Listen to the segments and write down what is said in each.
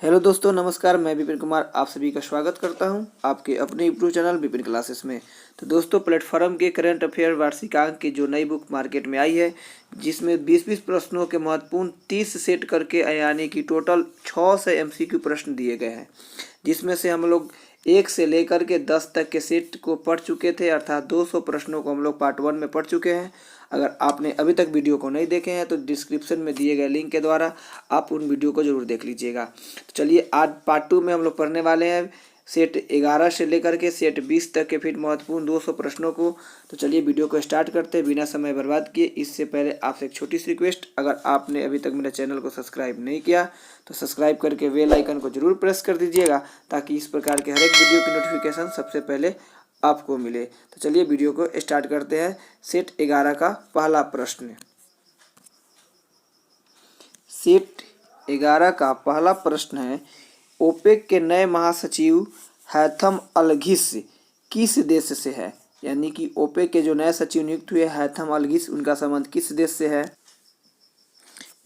Hello दोस्तों, नमस्कार। मैं विपिन कुमार आप सभी का स्वागत करता हूं आपके अपने यूट्यूब चैनल विपिन क्लासेस में। तो दोस्तों, प्लेटफॉर्म के करंट अफेयर वार्षिकांक की जो नई बुक मार्केट में आई है, जिसमें 20-20 प्रश्नों के महत्वपूर्ण 30 सेट करके यानी कि टोटल 6 से एमसीक्यू प्रश्न दिए गए हैं, जिसमें से हम लोग 1 से लेकर के 10 तक के सेट को पढ़ चुके थे, अर्थात 200 प्रश्नों को हम लोग पार्ट 1 में पढ़ चुके हैं। अगर आपने अभी तक वीडियो को नहीं देखे हैं तो डिस्क्रिप्शन में दिए गए लिंक के द्वारा आप उन वीडियो को जरूर देख लीजिएगा। तो चलिए, आज पार्ट 2 में हम लोग पढ़ने वाले हैं सेट 11 से लेकर के सेट 20 तक के फिर महत्वपूर्ण 200 प्रश्नों को। तो चलिए वीडियो को स्टार्ट करते हैं बिना समय बर्बाद किए। इससे पहले आपसे एक छोटी सी रिक्वेस्ट, अगर आपने अभी तक मेरे चैनल को सब्सक्राइब नहीं किया तो सब्सक्राइब करके बेल आइकन को जरूर प्रेस कर दीजिएगा, ताकि इस प्रकार के हर एक वीडियो की नोटिफिकेशन सबसे पहले आपको मिले। तो चलिए वीडियो को स्टार्ट करते हैं। सेट 11 का पहला प्रश्न। सेट 11 का पहला प्रश्न है, ओपेक के नए महासचिव हैथम अलघिस किस देश से है? यानी कि ओपेक के जो नए सचिव नियुक्त हुए हैथम अलघिस, उनका संबंध किस देश से है?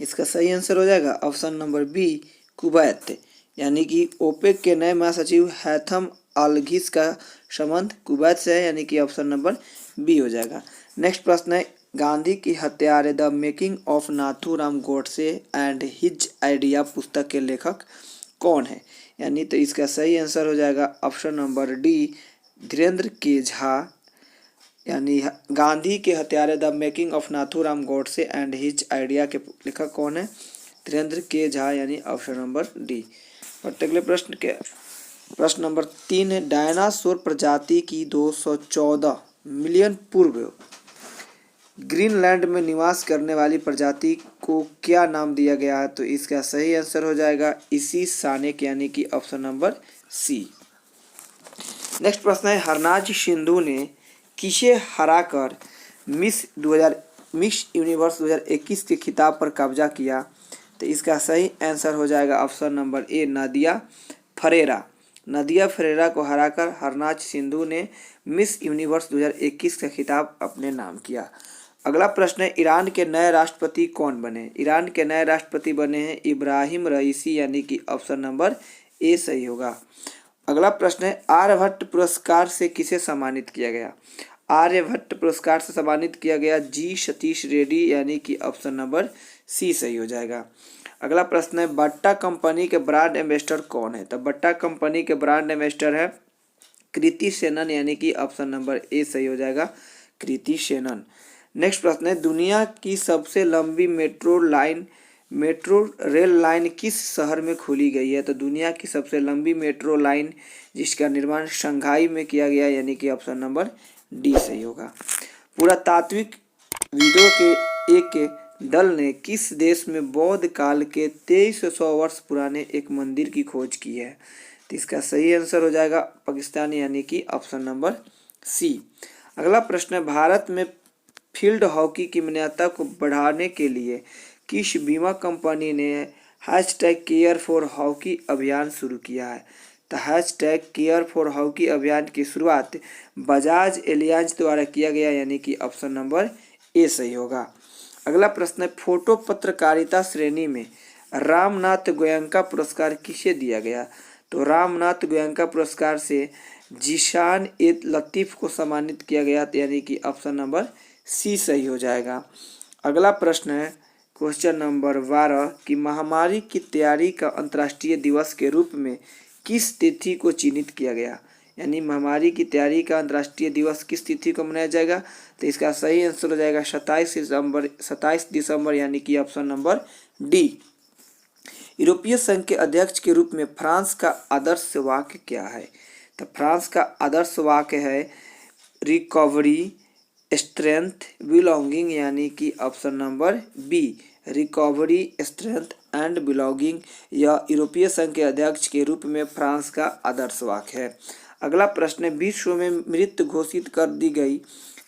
इसका सही आंसर हो जाएगा ऑप्शन नंबर बी, कुवैत। यानी कि ओपेक के नए महासचिव हैथम अलघिस का संबंध कुवैत से है, यानी कि ऑप्शन नंबर बी हो जाएगा। नेक्स्ट प्रश्न है, गांधी की हत्यारे the making of Nathuram Godse and his idea पुस्तक के लेखक कौन है? यानी तो इसका सही आंसर हो जाएगा ऑप्शन नंबर डी, धीरेन्द्र के झा। यानी गांधी के हत्यारे the making of Nathuram Godse and his idea के लेखक कौन है? धीरेन्द्र के झा, यानी ऑप्शन नंबर डी। और अगले प्रश्न नंबर 3 है, डायनासोर प्रजाति की 214 मिलियन पूर्व ग्रीनलैंड में निवास करने वाली प्रजाति को क्या नाम दिया गया है? तो इसका सही आंसर हो जाएगा इसी सानेक, यानी कि ऑप्शन नंबर सी। नेक्स्ट प्रश्न है, हरनाज सिंधु ने किसे हराकर मिस यूनिवर्स 2021 के खिताब पर कब्जा किया? तो इसका सही आंसर हो जाएगा ऑप्शन नंबर ए, नादिया फरेरा। नादिया फरेरा को हराकर हरनाज सिंधु ने मिस यूनिवर्स 2021 का खिताब अपने नाम किया। अगला प्रश्न है, ईरान के नए राष्ट्रपति कौन बने? ईरान के नए राष्ट्रपति बने हैं इब्राहिम रईसी, यानी कि ऑप्शन नंबर ए सही होगा। अगला प्रश्न है, आर्यभट्ट पुरस्कार से किसे सम्मानित किया गया? आर्यभट्ट पुरस्कार से सम्मानित किया गया जी सतीश रेड्डी, यानी कि ऑप्शन नंबर सी सही हो जाएगा। अगला प्रश्न है, बट्टा कंपनी के ब्रांड एम्बेसडर कौन है? तो बट्टा कंपनी के ब्रांड एम्बेसडर है कृति सेनन, यानी कि ऑप्शन नंबर ए सही हो जाएगा, कृति सेनन। नेक्स्ट प्रश्न है, दुनिया की सबसे लंबी मेट्रो रेल लाइन किस शहर में खोली गई है? तो दुनिया की सबसे लंबी मेट्रो लाइन जिसका निर्माण शंघाई में किया गया, यानी कि ऑप्शन नंबर डी सही होगा। पुरातात्विक विदों के एक दल ने किस देश में बौद्ध काल के 2300 वर्ष पुराने एक मंदिर की खोज की है? तो इसका सही आंसर हो जाएगा पाकिस्तान, यानी कि ऑप्शन नंबर सी। अगला प्रश्न है, भारत में फील्ड हॉकी की मान्यता को बढ़ाने के लिए किस बीमा कंपनी ने #केयर फॉर हॉकी अभियान शुरू किया है? तो #केयर फॉर हॉकी अभियान की शुरुआत बजाज एलियांज द्वारा किया गया, यानी कि ऑप्शन नंबर ए सही होगा। अगला प्रश्न है, फोटो पत्रकारिता श्रेणी में रामनाथ गोयनका पुरस्कार किसे दिया गया? तो रामनाथ गोयनका पुरस्कार से जीशान ए लतीफ़ को सम्मानित किया गया, यानी कि ऑप्शन नंबर सी सही हो जाएगा। अगला प्रश्न है, क्वेश्चन नंबर 12 कि महामारी की तैयारी का अंतर्राष्ट्रीय दिवस के रूप में किस तिथि को चिन्हित किया गया? यानी महामारी की तैयारी का अंतर्राष्ट्रीय दिवस किस तिथि को मनाया जाएगा? तो इसका सही आंसर हो जाएगा 27 दिसंबर, यानी कि ऑप्शन नंबर डी। यूरोपीय संघ के अध्यक्ष के रूप में फ्रांस का आदर्श वाक्य क्या है? तो फ्रांस का आदर्श वाक्य है रिकवरी स्ट्रेंथ बिलोंगिंग, यानी कि option number B, recovery strength and belonging. यह यूरोपीय संघ के अध्यक्ष के रूप में फ्रांस का आदर्श वाक्य है। अगला प्रश्न है, विश्व में मृत घोषित कर दी गई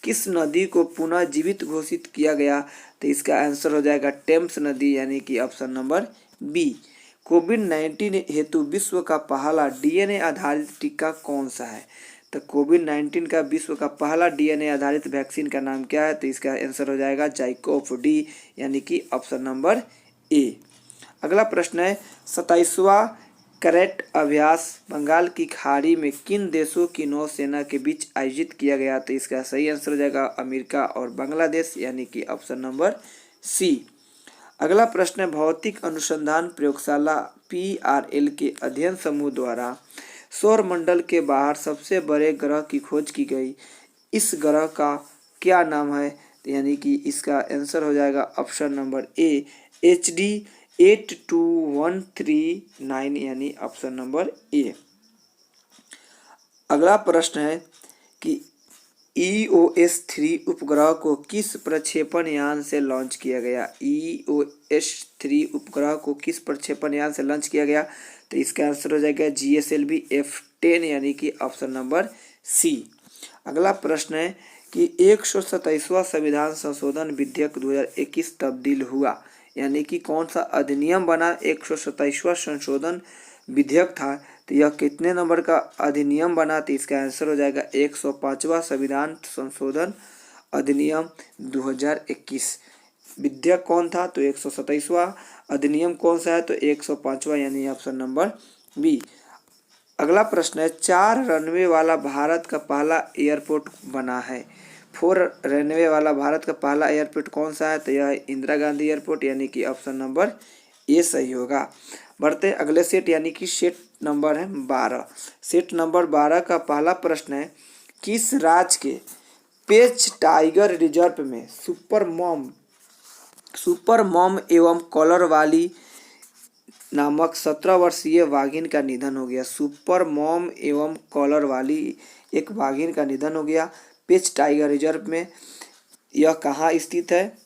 किस नदी को पुनः जीवित घोषित किया गया? तो इसका आंसर हो जाएगा टेम्स नदी, यानी कि ऑप्शन नंबर बी। कोविड-19 हेतु विश्व का पहला डीएनए आधारित टीका कौन सा है? तो कोविड-19 का विश्व का पहला डीएनए आधारित वैक्सीन का नाम क्या है? तो इसका आंसर हो जाएगा जाइकोव डी, यानी कि ऑप्शन नंबर ए। अगला प्रश्न है, 27वां करेट अभ्यास बंगाल की खाड़ी में किन देशों की नौसेना के बीच आयोजित किया गया? तो इसका सही आंसर हो जाएगा अमेरिका और बांग्लादेश, यानी कि ऑप्शन नंबर सी। अगला प्रश्न है, भौतिक अनुसंधान प्रयोगशाला PRL के अध्ययन समूह द्वारा सौर मंडल के बाहर सबसे बड़े ग्रह की खोज की गई। इस ग्रह का क्या नाम है? तो यानी कि इसका आंसर हो जाएगा ऑप्शन नंबर ए HD 82139, यानी ऑप्शन नंबर ए। अगला प्रश्न है कि EOS-3 उपग्रह को किस प्रक्षेपण यान से लॉन्च किया गया? EOS-3 उपग्रह को किस प्रक्षेपण यान से लॉन्च किया गया? तो इसका आंसर हो जाएगा GSLV F10, यानी कि ऑप्शन नंबर सी। अगला प्रश्न है कि 127वां संविधान संशोधन विधेयक 2021 तब्दील हुआ, यानी कि कौन सा अधिनियम बना? 127वां संशोधन विधेयक था, तो यह कितने नंबर का अधिनियम बना? तो इसका आंसर हो जाएगा 105वां संविधान संशोधन अधिनियम 2021। विधेयक कौन था? तो 127वां। अधिनियम कौन सा है? तो 105वां, यानी ऑप्शन नंबर बी। अगला प्रश्न है, 4 रनवे वाला भारत का पहला एयरपोर्ट बना है। 4 रनवे वाला भारत का पहला एयरपोर्ट कौन सा है? तो यह है इंदिरा गांधी एयरपोर्ट, यानी कि ऑप्शन नंबर ए सही होगा। बढ़ते हैं अगले सेट, यानी कि सेट नंबर है 12। सेट नंबर 12 का पहला प्रश्न है, किस राज्य के पेच टाइगर रिजर्व में सुपर मॉम एवं कॉलर वाली नामक 17 वर्षीय वाघिन का निधन हो गया? सुपर मॉम एवं कॉलर वाली एक वाघिन का निधन हो गया पेच टाइगर रिजर्व में। यह कहाँ स्थित है?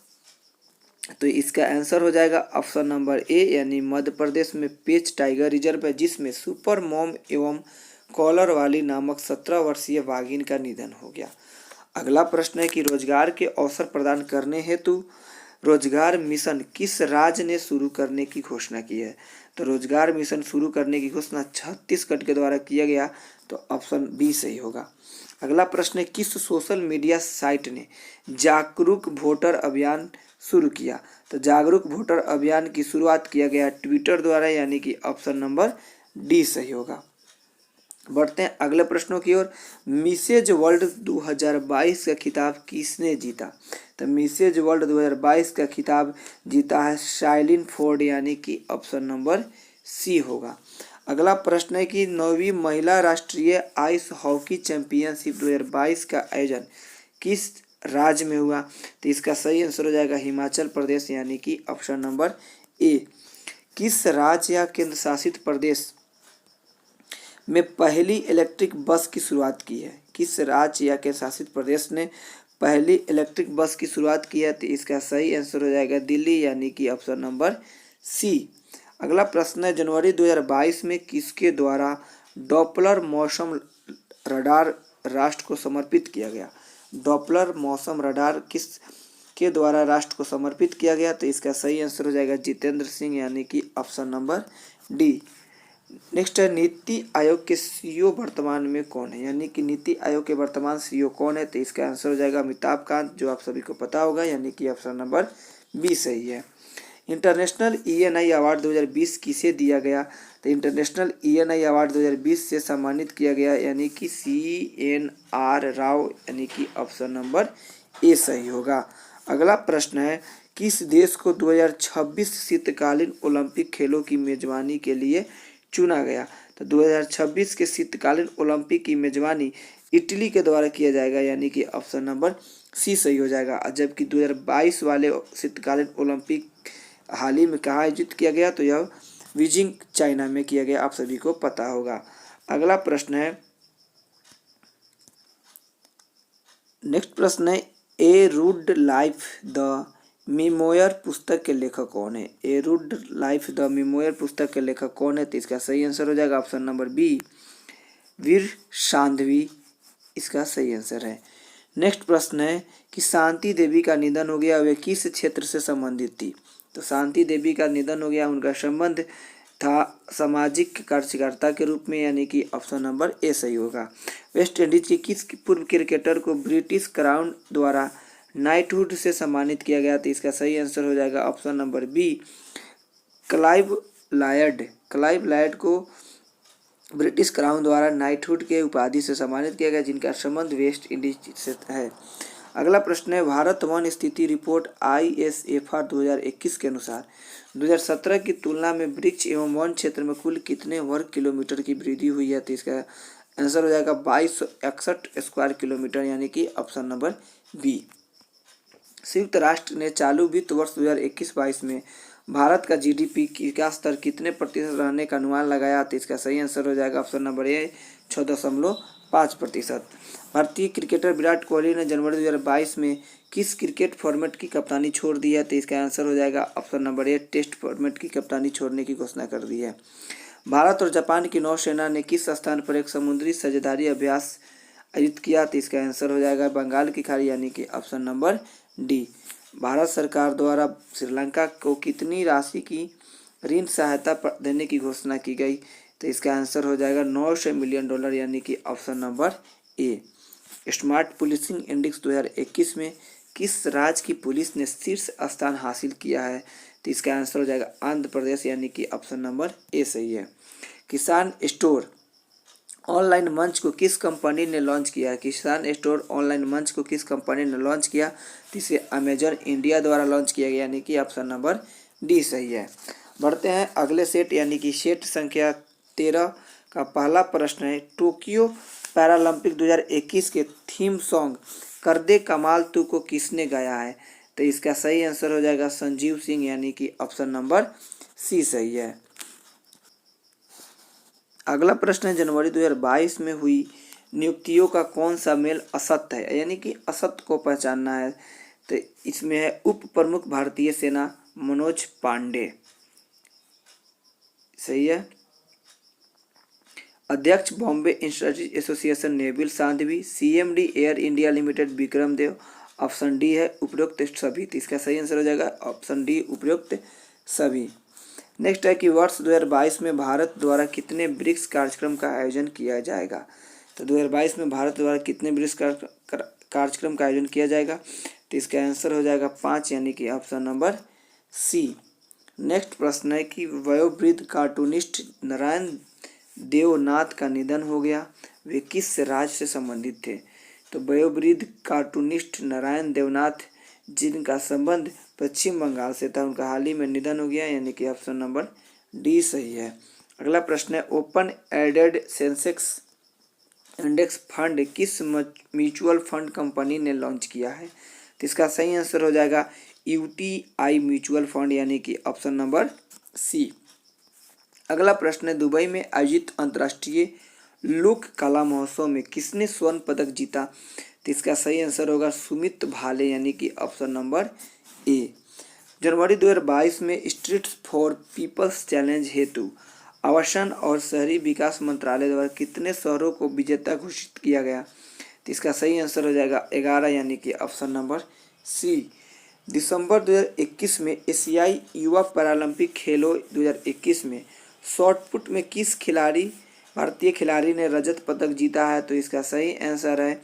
तो इसका आंसर हो जाएगा ऑप्शन नंबर ए, यानी मध्य प्रदेश में पेच टाइगर रिजर्व है, जिसमें सुपर मॉम एवं कॉलर वाली नामक 17 वर्षीय वाघिन का निधन हो गया। अगला प्रश्न है कि रोजगार के अवसर प्रदान करने हेतु रोजगार मिशन किस राज्य ने शुरू करने की घोषणा की है? तो रोजगार मिशन शुरू करने की घोषणा छत्तीसगढ़ के द्वारा किया गया, तो ऑप्शन बी सही होगा। अगला प्रश्न है, किस सोशल मीडिया साइट ने जागरूक वोटर अभियान शुरू किया? तो जागरूक वोटर अभियान की शुरुआत किया गया ट्विटर द्वारा, यानी कि ऑप्शन नंबर डी सही होगा। बढ़ते हैं अगले प्रश्नों की ओर। मिसेज वर्ल्ड 2022 का खिताब किसने जीता? तो मिसेज वर्ल्ड 2022 का खिताब जीता है शाइलिन फोर्ड, यानी कि ऑप्शन नंबर सी होगा। अगला प्रश्न है कि 9वीं महिला राष्ट्रीय आइस हॉकी चैंपियनशिप 2022 का आयोजन किस राज्य में हुआ? तो इसका सही आंसर हो जाएगा हिमाचल प्रदेश, यानी कि ऑप्शन नंबर ए। किस राज्य या केंद्र शासित प्रदेश में पहली इलेक्ट्रिक बस की शुरुआत की है? किस राज्य या केंद्र शासित प्रदेश ने पहली इलेक्ट्रिक बस की शुरुआत की है? तो इसका सही आंसर हो जाएगा दिल्ली, यानी कि ऑप्शन नंबर सी। अगला प्रश्न है, जनवरी 2022 में किसके द्वारा डॉपलर मौसम रडार राष्ट्र को समर्पित किया गया? डॉपलर मौसम रडार किस के द्वारा राष्ट्र को समर्पित किया गया? तो इसका सही आंसर हो जाएगा जितेंद्र सिंह, यानी कि ऑप्शन नंबर डी। नेक्स्ट है, नीति आयोग के CEO वर्तमान में कौन है? यानी कि नीति आयोग के वर्तमान CEO कौन है? तो इसका आंसर हो जाएगा अमिताभ कांत, जो आप सभी को पता होगा, यानी कि ऑप्शन नंबर बी सही है। इंटरनेशनल ENI अवार्ड 2020 किसे दिया गया? तो इंटरनेशनल ENI अवार्ड 2020 से सम्मानित किया गया, यानी कि CNR राव, यानी कि ऑप्शन नंबर ए सही होगा। अगला प्रश्न है, किस देश को 2026 शीतकालीन ओलंपिक खेलों की मेजबानी के लिए चुना गया? तो 2026 के शीतकालीन ओलंपिक की मेजबानी इटली के द्वारा किया जाएगा, यानी कि ऑप्शन नंबर सी सही हो जाएगा। जबकि 2022 वाले शीतकालीन ओलंपिक हाल ही में कहाँ आयोजित किया गया? तो यह बीजिंग चाइना में किया गया, आप सभी को पता होगा। अगला प्रश्न है, नेक्स्ट प्रश्न है, ए रूड लाइफ द मेमोयर पुस्तक के लेखक कौन है? ए रूड लाइफ द मेमोयर पुस्तक के लेखक कौन है? तो इसका सही आंसर हो जाएगा ऑप्शन नंबर बी, वीर सांध्वी, इसका सही आंसर है। नेक्स्ट प्रश्न है कि शांति देवी का निधन हो गया, वे किस क्षेत्र से संबंधित थी? तो शांति देवी का निधन हो गया, उनका संबंध था सामाजिक कार्यकर्ता के रूप में, यानी कि ऑप्शन नंबर ए सही होगा। वेस्ट इंडीज के किस पूर्व क्रिकेटर को ब्रिटिश क्राउन द्वारा नाइटहुड से सम्मानित किया गया? तो इसका सही आंसर हो जाएगा option number B, Clive Lloyd. Clive Lloyd को ब्रिटिश क्राउन द्वारा नाइटहुड के उपाधि से सम्मानित किया गया, जिनका संबंध वेस्ट इंडीज से है। अगला प्रश्न है, भारत वन स्थिति रिपोर्ट ISFR 2021 के अनुसार 2017 की तुलना में वृक्ष एवं वन क्षेत्र में कुल कितने वर्ग किलोमीटर की वृद्धि हुई है? तो इसका आंसर हो जाएगा 2261 स्क्वायर किलोमीटर, यानी कि ऑप्शन नंबर बी। संयुक्त राष्ट्र ने चालू वित्त वर्ष 2021-22 में भारत का GDP का स्तर कितने प्रतिशत रहने का अनुमान लगाया? तो इसका सही आंसर हो जाएगा ऑप्शन नंबर ए 6.5%। भारतीय क्रिकेटर विराट कोहली ने जनवरी 2022 में किस क्रिकेट फॉर्मेट की कप्तानी छोड़ दी है? तो इसका आंसर हो जाएगा option number A test format की कप्तानी छोड़ने की घोषणा कर दी है। भारत और जापान की नौसेना ने किस स्थान पर एक समुद्री साझेदारी अभ्यास आयोजित किया? तो इसका आंसर हो जाएगा बंगाल की खाड़ी, यानी कि ऑप्शन नंबर डी। भारत सरकार द्वारा श्रीलंका को कितनी राशि की ऋण सहायता देने की घोषणा की गई? तो इसका आंसर हो जाएगा $900 मिलियन, यानी कि ऑप्शन नंबर ए। स्मार्ट पुलिसिंग इंडेक्स 2021 में किस राज्य की पुलिस ने शीर्ष स्थान हासिल किया है? तो इसका आंसर हो जाएगा आंध्र प्रदेश, यानी कि ऑप्शन नंबर ए सही है। किसान स्टोर ऑनलाइन मंच को किस कंपनी ने लॉन्च किया है? किसान स्टोर ऑनलाइन मंच को किस कंपनी ने लॉन्च किया? तो इसे अमेजन इंडिया द्वारा लॉन्च किया गया, यानी कि ऑप्शन नंबर डी सही है। बढ़ते हैं अगले सेट, यानी कि सेट संख्या 13 का पहला प्रश्न है, टोक्यो पैरालंपिक 2021 के थीम सॉन्ग कर दे कमाल तू को किसने गाया है? तो इसका सही आंसर हो जाएगा संजीव सिंह, यानी कि ऑप्शन नंबर सी सही है। अगला प्रश्न है, जनवरी 2022 में हुई नियुक्तियों का कौन सा मेल असत्य है? यानी कि असत्य को पहचानना है। तो इसमें है उप प्रमुख भारतीय सेना मनोज पांडे, सही है। अध्यक्ष Bombay industries association Neville Sanghvi, CMD air India limited Vikram Dev, option D है उपरोक्त सभी। तो इसका सही आंसर हो जाएगा ऑप्शन डी उपरोक्त सभी। नेक्स्ट है कि वर्ष 2022 में भारत द्वारा कितने ब्रिक्स कार्यक्रम का आयोजन किया जाएगा? तो 2022 में भारत द्वारा कितने ब्रिक्स कार्यक्रम का आयोजन किया जाएगा? तो इसका आंसर हो जाएगा 5, यानी कि ऑप्शन नंबर सी। नेक्स्ट प्रश्न है कि वयोवृद्ध कार्टूनिस्ट नारायण देवनाथ का निधन हो गया, वे किस राज्य से संबंधित थे? तो वयोवृद्ध कार्टूनिस्ट नारायण देवनाथ जिनका संबंध पश्चिम बंगाल से था, उनका हाल ही में निधन हो गया, यानी कि ऑप्शन नंबर डी सही है। अगला प्रश्न है, open ended Sensex index fund किस म्यूचुअल फंड कंपनी ने लॉन्च किया है? तो इसका सही आंसर हो जाएगा UTI म्यूचुअल फंड, यानी कि ऑप्शन नंबर सी। अगला प्रश्न है, दुबई में आयोजित अंतर्राष्ट्रीय लोक कला महोत्सव में किसने स्वर्ण पदक जीता? तो इसका सही आंसर होगा सुमित भाले, यानी कि ऑप्शन नंबर ए। जनवरी 2022 में स्ट्रीट्स फॉर पीपल्स चैलेंज हेतु आवासन और शहरी विकास मंत्रालय द्वारा कितने शहरों को विजेता घोषित किया गया? तो इसका सही आंसर हो जाएगा 11, यानी कि ऑप्शन नंबर सी। दिसंबर 2021 में एशियाई युवा पैरालंपिक खेलों 2021 में शॉटपुट में किस भारतीय खिलाड़ी ने रजत पदक जीता है? तो इसका सही आंसर है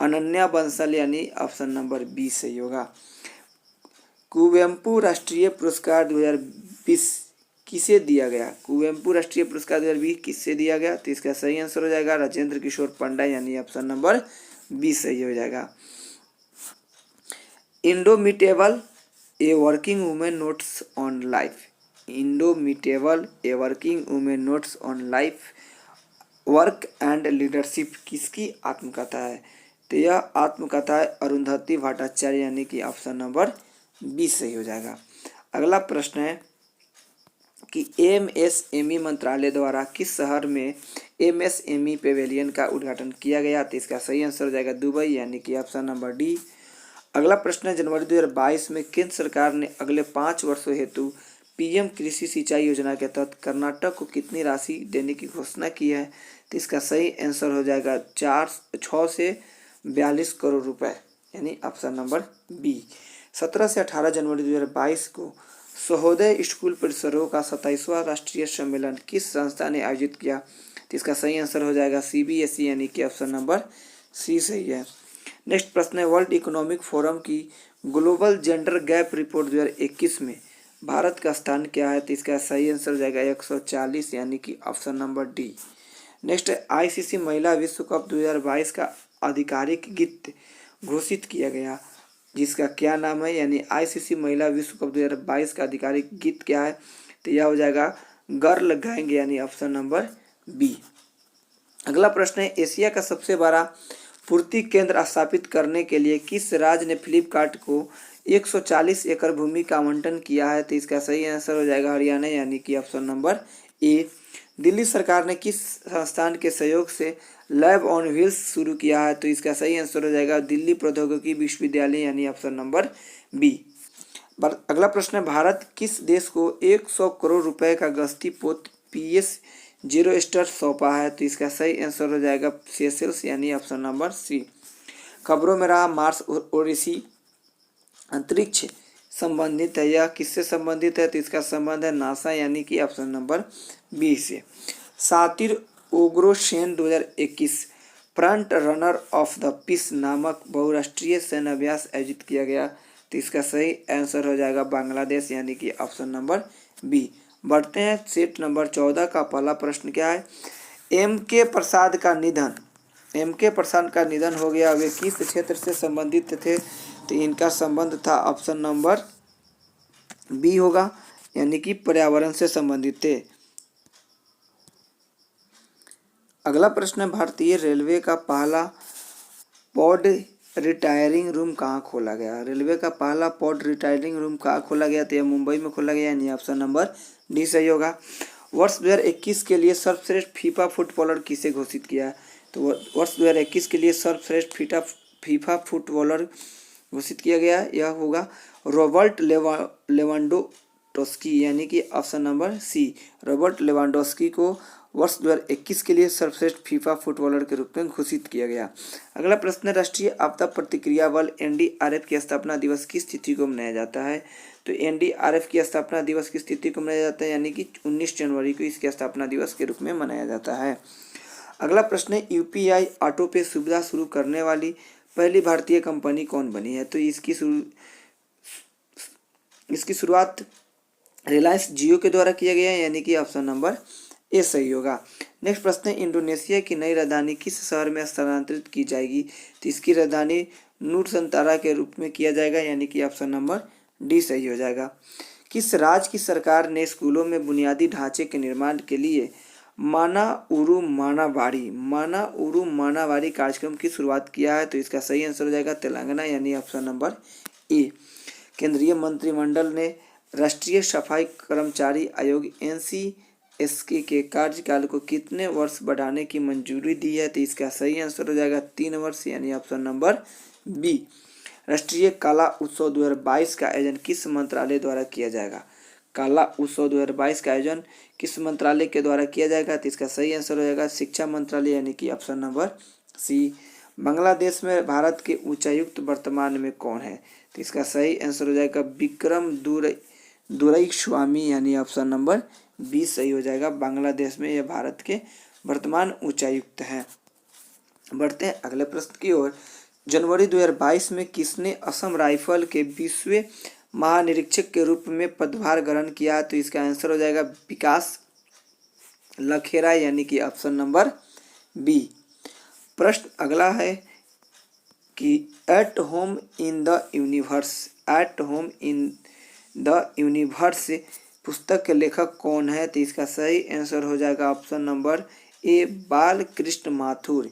अनन्या बंसल, यानी ऑप्शन नंबर बी सही होगा। कुवेम्पु राष्ट्रीय पुरस्कार 2020 किसे दिया गया? कुवेम्पु राष्ट्रीय पुरस्कार 2020 किससे दिया गया? तो इसका सही आंसर हो जाएगा राजेंद्र किशोर पंडा, यानी ऑप्शन नंबर बी सही हो जाएगा। Indomitable a working women notes on life, indomitable a working women notes on life work and leadership किसकी आत्मकथा है? तो यह आत्मकथा है अरुंधति भट्टाचार्य, यानी कि ऑप्शन नंबर बी सही हो जाएगा। अगला प्रश्न है कि MSME मंत्रालय द्वारा किस शहर में MSME पेवेलियन का उद्घाटन किया गया? तो इसका सही आंसर हो जाएगा दुबई, यानी कि ऑप्शन नंबर डी। अगला प्रश्न है, जनवरी 2022 में केंद्र सरकार ने अगले 5 वर्षों हेतु PM कृषि सिंचाई योजना के तहत कर्नाटक को कितनी राशि देने की घोषणा की है? तो इसका सही आंसर हो जाएगा 6 से 42 करोड़ रुपए, यानी ऑप्शन नंबर बी। 17 से 18 जनवरी 2022 को सहोदय स्कूल परिसरों का 27वां राष्ट्रीय सम्मेलन किस संस्था ने आयोजित किया? तो इसका सही आंसर हो जाएगा CBSE, यानी कि ऑप्शन नंबर सी सही है। नेक्स्ट प्रश्न है, वर्ल्ड इकोनॉमिक फोरम की ग्लोबल जेंडर गैप रिपोर्ट 2021 में भारत का स्थान क्या है? तो इसका सही आंसर हो जाएगा 140, यानी कि ऑप्शन नंबर डी। नेक्स्ट है आईसीसी महिला विश्व कप 2022 का आधिकारिक गीत घोषित किया गया, जिसका क्या नाम है, यानी आईसीसी महिला विश्व कप 2022 का आधिकारिक गीत क्या है, तो यह हो जाएगा गर्ल गैंग, यानी ऑप्शन नंबर बी। अगला प्रश्न है एशिया का सबसे बड़ा पूर्ति केंद्र स्थापित करने के लिए किस राज्य ने फ्लिपकार्ट को 140 एकड़ भूमि का आवंटन किया है, तो इसका सही आंसर हो जाएगा हरियाणा, यानी कि ऑप्शन नंबर ए। दिल्ली सरकार ने किस संस्थान के सहयोग से लैब ऑन व्हील्स शुरू किया है, तो इसका सही आंसर हो जाएगा दिल्ली प्रौद्योगिकी विश्वविद्यालय, यानी ऑप्शन नंबर बी। अगला प्रश्न है भारत किस देश को 100 करोड़ रुपए का गश्ती पोत PS 0 स्टार सौंपा है, तो इसका सही आंसर हो जाएगा सेशेल्स, यानी ऑप्शन नंबर सी। खबरों में रहा मार्स ओडिसी अंतरिक्ष संबंधित है, यह किससे संबंधित है, तो इसका संबंध है नासा, यानी कि ऑप्शन नंबर बी से। सातिर ओग्रोशेन 2021 front runner of the peace नामक बहुराष्ट्रीय सैन्य अभ्यास आयोजित किया गया, तो इसका सही आंसर हो जाएगा बांग्लादेश, यानी कि ऑप्शन नंबर बी। बढ़ते हैं सेट नंबर 14 का पहला प्रश्न क्या है, M.K. प्रसाद का निधन हो गया, वे किस क्षेत्र से संबंधित थे, तो इनका संबंध था ऑप्शन नंबर बी होगा, यानी कि पर्यावरण से संबंधित थे। अगला प्रश्न है भारतीय रेलवे का पहला पॉड रिटायरिंग रूम कहाँ खोला गया, रेलवे का पहला पॉड रिटायरिंग रूम कहाँ खोला गया, तो यह मुंबई में खोला गया, यानी ऑप्शन नंबर डी सही होगा। वर्ष 2021 के लिए सर्वश्रेष्ठ फीफा फुटबॉलर किसे घोषित किया, तो वर्ष 2021 के लिए सर्वश्रेष्ठ फीफा फुटबॉलर घोषित किया गया, यह होगा रॉबर्ट लेवांडोव्स्की, यानी कि option number C. Robert Lewandowski को वर्ष 2021 के लिए सर्वश्रेष्ठ फीफा फुटबॉलर के रूप में घोषित किया गया। अगला प्रश्न है राष्ट्रीय आपदा प्रतिक्रिया बल NDRF की स्थापना दिवस किस तिथि को मनाया जाता है, तो NDRF की स्थापना दिवस किस तिथि को मनाया जाता है, यानी कि 19 जनवरी को इसकी स्थापना दिवस के रूप में मनाया जाता है। अगला प्रश्न है UPI ऑटो पे सुविधा शुरू करने वाली पहली भारतीय कंपनी कौन बनी है, तो इसकी शुरुआत रिलायंस जियो के द्वारा किया गया है, यानी कि ऑप्शन नंबर ए सही होगा। नेक्स्ट प्रश्न है इंडोनेशिया की नई राजधानी किस शहर में स्थानांतरित की जाएगी, तो इसकी राजधानी नूरसंतारा के रूप में किया जाएगा, यानी कि ऑप्शन नंबर डी सही हो जाएगा। किस राज्य की सरकार ने स्कूलों में बुनियादी ढांचे के निर्माण के लिए माना उरू मानावाड़ी कार्यक्रम की शुरुआत किया है, तो इसका सही आंसर हो जाएगा तेलंगाना, यानी ऑप्शन नंबर ए। केंद्रीय मंत्रिमंडल ने राष्ट्रीय सफाई कर्मचारी आयोग NCSK के कार्यकाल को कितने वर्ष बढ़ाने की मंजूरी दी है, तो इसका सही आंसर हो जाएगा 3 वर्ष, यानी ऑप्शन नंबर बी। राष्ट्रीय कला उत्सव 2022 का आयोजन किस मंत्रालय द्वारा किया जाएगा, कला उत्सव 2022 का आयोजन किस मंत्रालय के द्वारा किया जाएगा, तो इसका सही आंसर हो जाएगा शिक्षा मंत्रालय, यानी कि ऑप्शन नंबर सी। बांग्लादेश में भारत के उच्चायुक्त वर्तमान में कौन है, तो इसका सही आंसर हो जाएगा विक्रम दुरईस्वामी, यानी ऑप्शन नंबर बी सही हो जाएगा। बांग्लादेश में यह भारत के वर्तमान उच्चायुक्त हैं। बढ़ते हैं अगले प्रश्न की ओर। जनवरी 2022 में किसने असम राइफल के 20वें महानिरीक्षक के रूप में पदभार ग्रहण किया, तो इसका आंसर हो जाएगा विकास लखेरा, यानी कि ऑप्शन नंबर बी। प्रश्न अगला है कि at home in the universe पुस्तक के लेखक कौन है, तो इसका सही आंसर हो जाएगा option number A Balkrishna Mathur.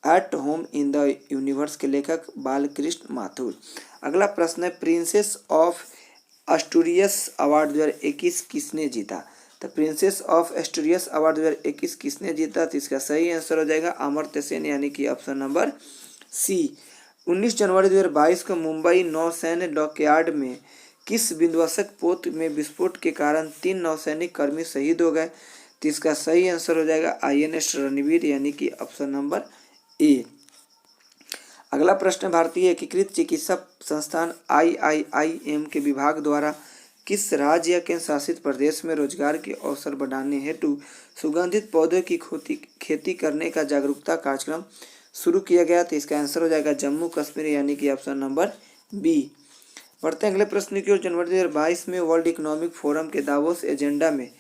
At home in the universe के लेखक बालकृष्ण माथुर। अगला प्रश्न है प्रिंसेस ऑफ एस्टूरियस अवार्ड 2021 किसने जीता, तो प्रिंसेस ऑफ एस्टूरियस अवार्ड 2021 किसने जीता, तो इसका सही आंसर हो जाएगा अमर्त्य सेन, यानी कि ऑप्शन नंबर सी। 19 जनवरी 2022 को मुंबई नौसैन्य डॉकयार्ड में किस विध्वंसक पोत में विस्फोट के कारण 3 नौसैनिक कर्मी शहीद हो गए, तो इसका सही आंसर हो जाएगा INS रणवीर, यानी कि ऑप्शन नंबर ए। अगला प्रश्न भारतीय एकीकृत चिकित्सा संस्थान IIIM के विभाग द्वारा किस राज्य या केंद्र शासित प्रदेश में रोजगार के अवसर बढ़ाने हेतु सुगंधित पौधों की खेती करने का जागरूकता कार्यक्रम शुरू किया गया, तो इसका आंसर हो जाएगा जम्मू कश्मीर, यानी कि ऑप्शन नंबर बी। बढ़ते हैं अगले प्रश्न की ओर। जनवरी 2022 में वर्ल्ड इकोनॉमिक फोरम के दावोस एजेंडा में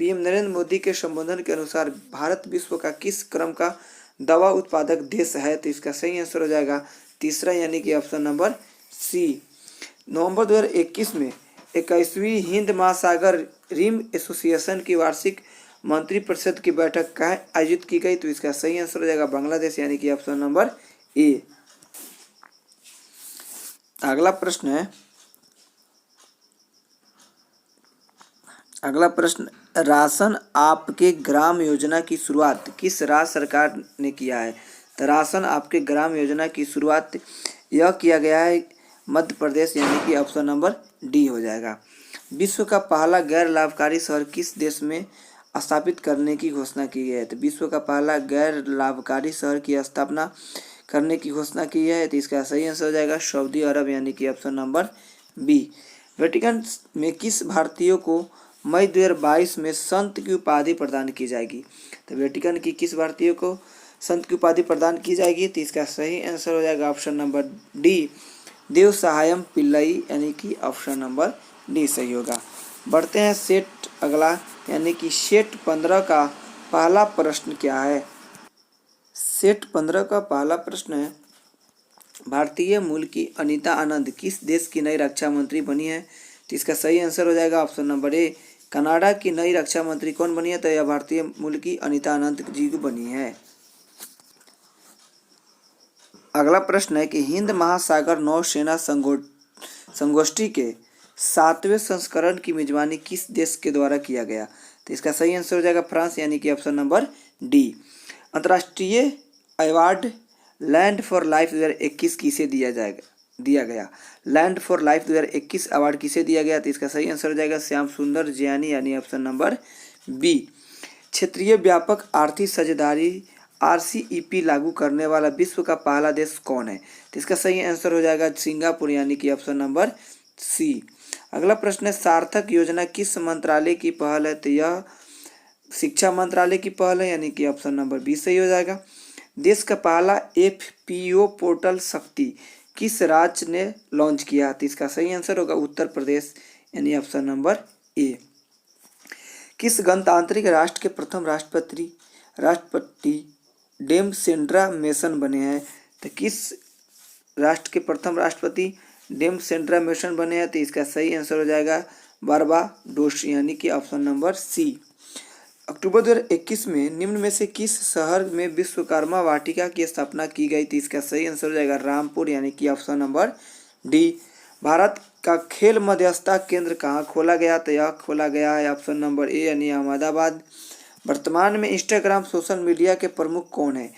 पीएम नरेंद्र मोदी के संबोधन के अनुसार भारत विश्व का किस क्रम का दवा उत्पादक देश है? तो इसका सही आंसर हो जाएगा तीसरा, यानी कि ऑप्शन नंबर सी। नवंबर 2021 में 21वीं हिंद महासागर रिम एसोसिएशन की वार्षिक मंत्रिपरिषद की बैठक कहाँ आयोजित की गई? तो इसका सही आंसर हो जाएगा बांग्लादेश, यानी कि ऑप्शन नंबर ए। अगला प्रश्न, राशन आपके ग्राम योजना की शुरुआत किस राज्य सरकार ने किया है? तो राशन आपके ग्राम योजना की शुरुआत यह किया गया है मध्य प्रदेश, यानी कि ऑप्शन नंबर डी हो जाएगा। विश्व का पहला गैर लाभकारी शहर किस देश में स्थापित करने की घोषणा की गई है? तो विश्व का पहला गैर लाभकारी शहर की स्थापना करने की घोषणा की है, तो इसका सही आंसर हो जाएगा सऊदी अरब, यानी कि ऑप्शन नंबर बी। वेटिकन में किस भारतीय को मई 2022 में संत की उपाधि प्रदान की जाएगी? तो वेटिकन की किस भारतीय को संत की उपाधि प्रदान की जाएगी? तो इसका सही आंसर हो जाएगा ऑप्शन नंबर डी, देव सहायम पिल्लई, यानी कि ऑप्शन नंबर डी सही होगा। बढ़ते हैं सेट अगला, यानी कि सेट 15 का पहला प्रश्न क्या है? सेट 15 का पहला प्रश्न है, भारतीय मूल की अनीता आनंद किस देश की नई रक्षा मंत्री बनी है? तो इसका सही आंसर हो जाएगा ऑप्शन नंबर ए, कनाडा की नई रक्षा मंत्री कौन बनी है? तो यह भारतीय मूल की अनीता आनंद जी बनी है। अगला प्रश्न है कि हिंद महासागर नौसेना संगोष्ठी के 7वें संस्करण की मेजबानी किस देश के द्वारा किया गया? तो इसका सही आंसर हो जाएगा फ्रांस, यानी कि ऑप्शन नंबर डी। अंतर्राष्ट्रीय अवार्ड लैंड फॉर लाइफ 2021 किसे दिया गया? लैंड फॉर लाइफ 2021 अवार्ड किसे दिया गया? तो इसका सही आंसर हो जाएगा श्याम सुंदर जियानी, यानी ऑप्शन नंबर बी। क्षेत्रीय व्यापक आर्थिक साझेदारी RCEP लागू करने वाला विश्व का पहला देश कौन है? तो इसका सही आंसर हो जाएगा सिंगापुर, यानी कि ऑप्शन नंबर सी। अगला प्रश्न है, सार्थक योजना किस मंत्रालय की पहल है? तो यह शिक्षा मंत्रालय की पहल है, यानी कि ऑप्शन नंबर बी सही हो जाएगा। देश का पहला FPO पोर्टल शक्ति किस राज्य ने लॉन्च किया? तो इसका सही आंसर होगा उत्तर प्रदेश, यानी ऑप्शन नंबर ए। किस गणतांत्रिक राष्ट्र के प्रथम राष्ट्रपति डेम सेंड्रा मेसन बने हैं? तो किस राष्ट्र के प्रथम राष्ट्रपति डेम सेंड्रा मेसन बने हैं? तो इसका सही आंसर हो जाएगा बारबाडोस, यानी कि ऑप्शन नंबर सी। अक्टूबर 2021 में निम्न में से किस शहर में विश्वकर्मा वाटिका की स्थापना की गई थी? इसका सही आंसर हो जाएगा रामपुर, यानी कि ऑप्शन नंबर डी। भारत का खेल मध्यस्थता केंद्र कहाँ खोला गया? तो यह खोला गया है ऑप्शन नंबर ए, यानी अहमदाबाद। वर्तमान में इंस्टाग्राम सोशल मीडिया के प्रमुख कौन है?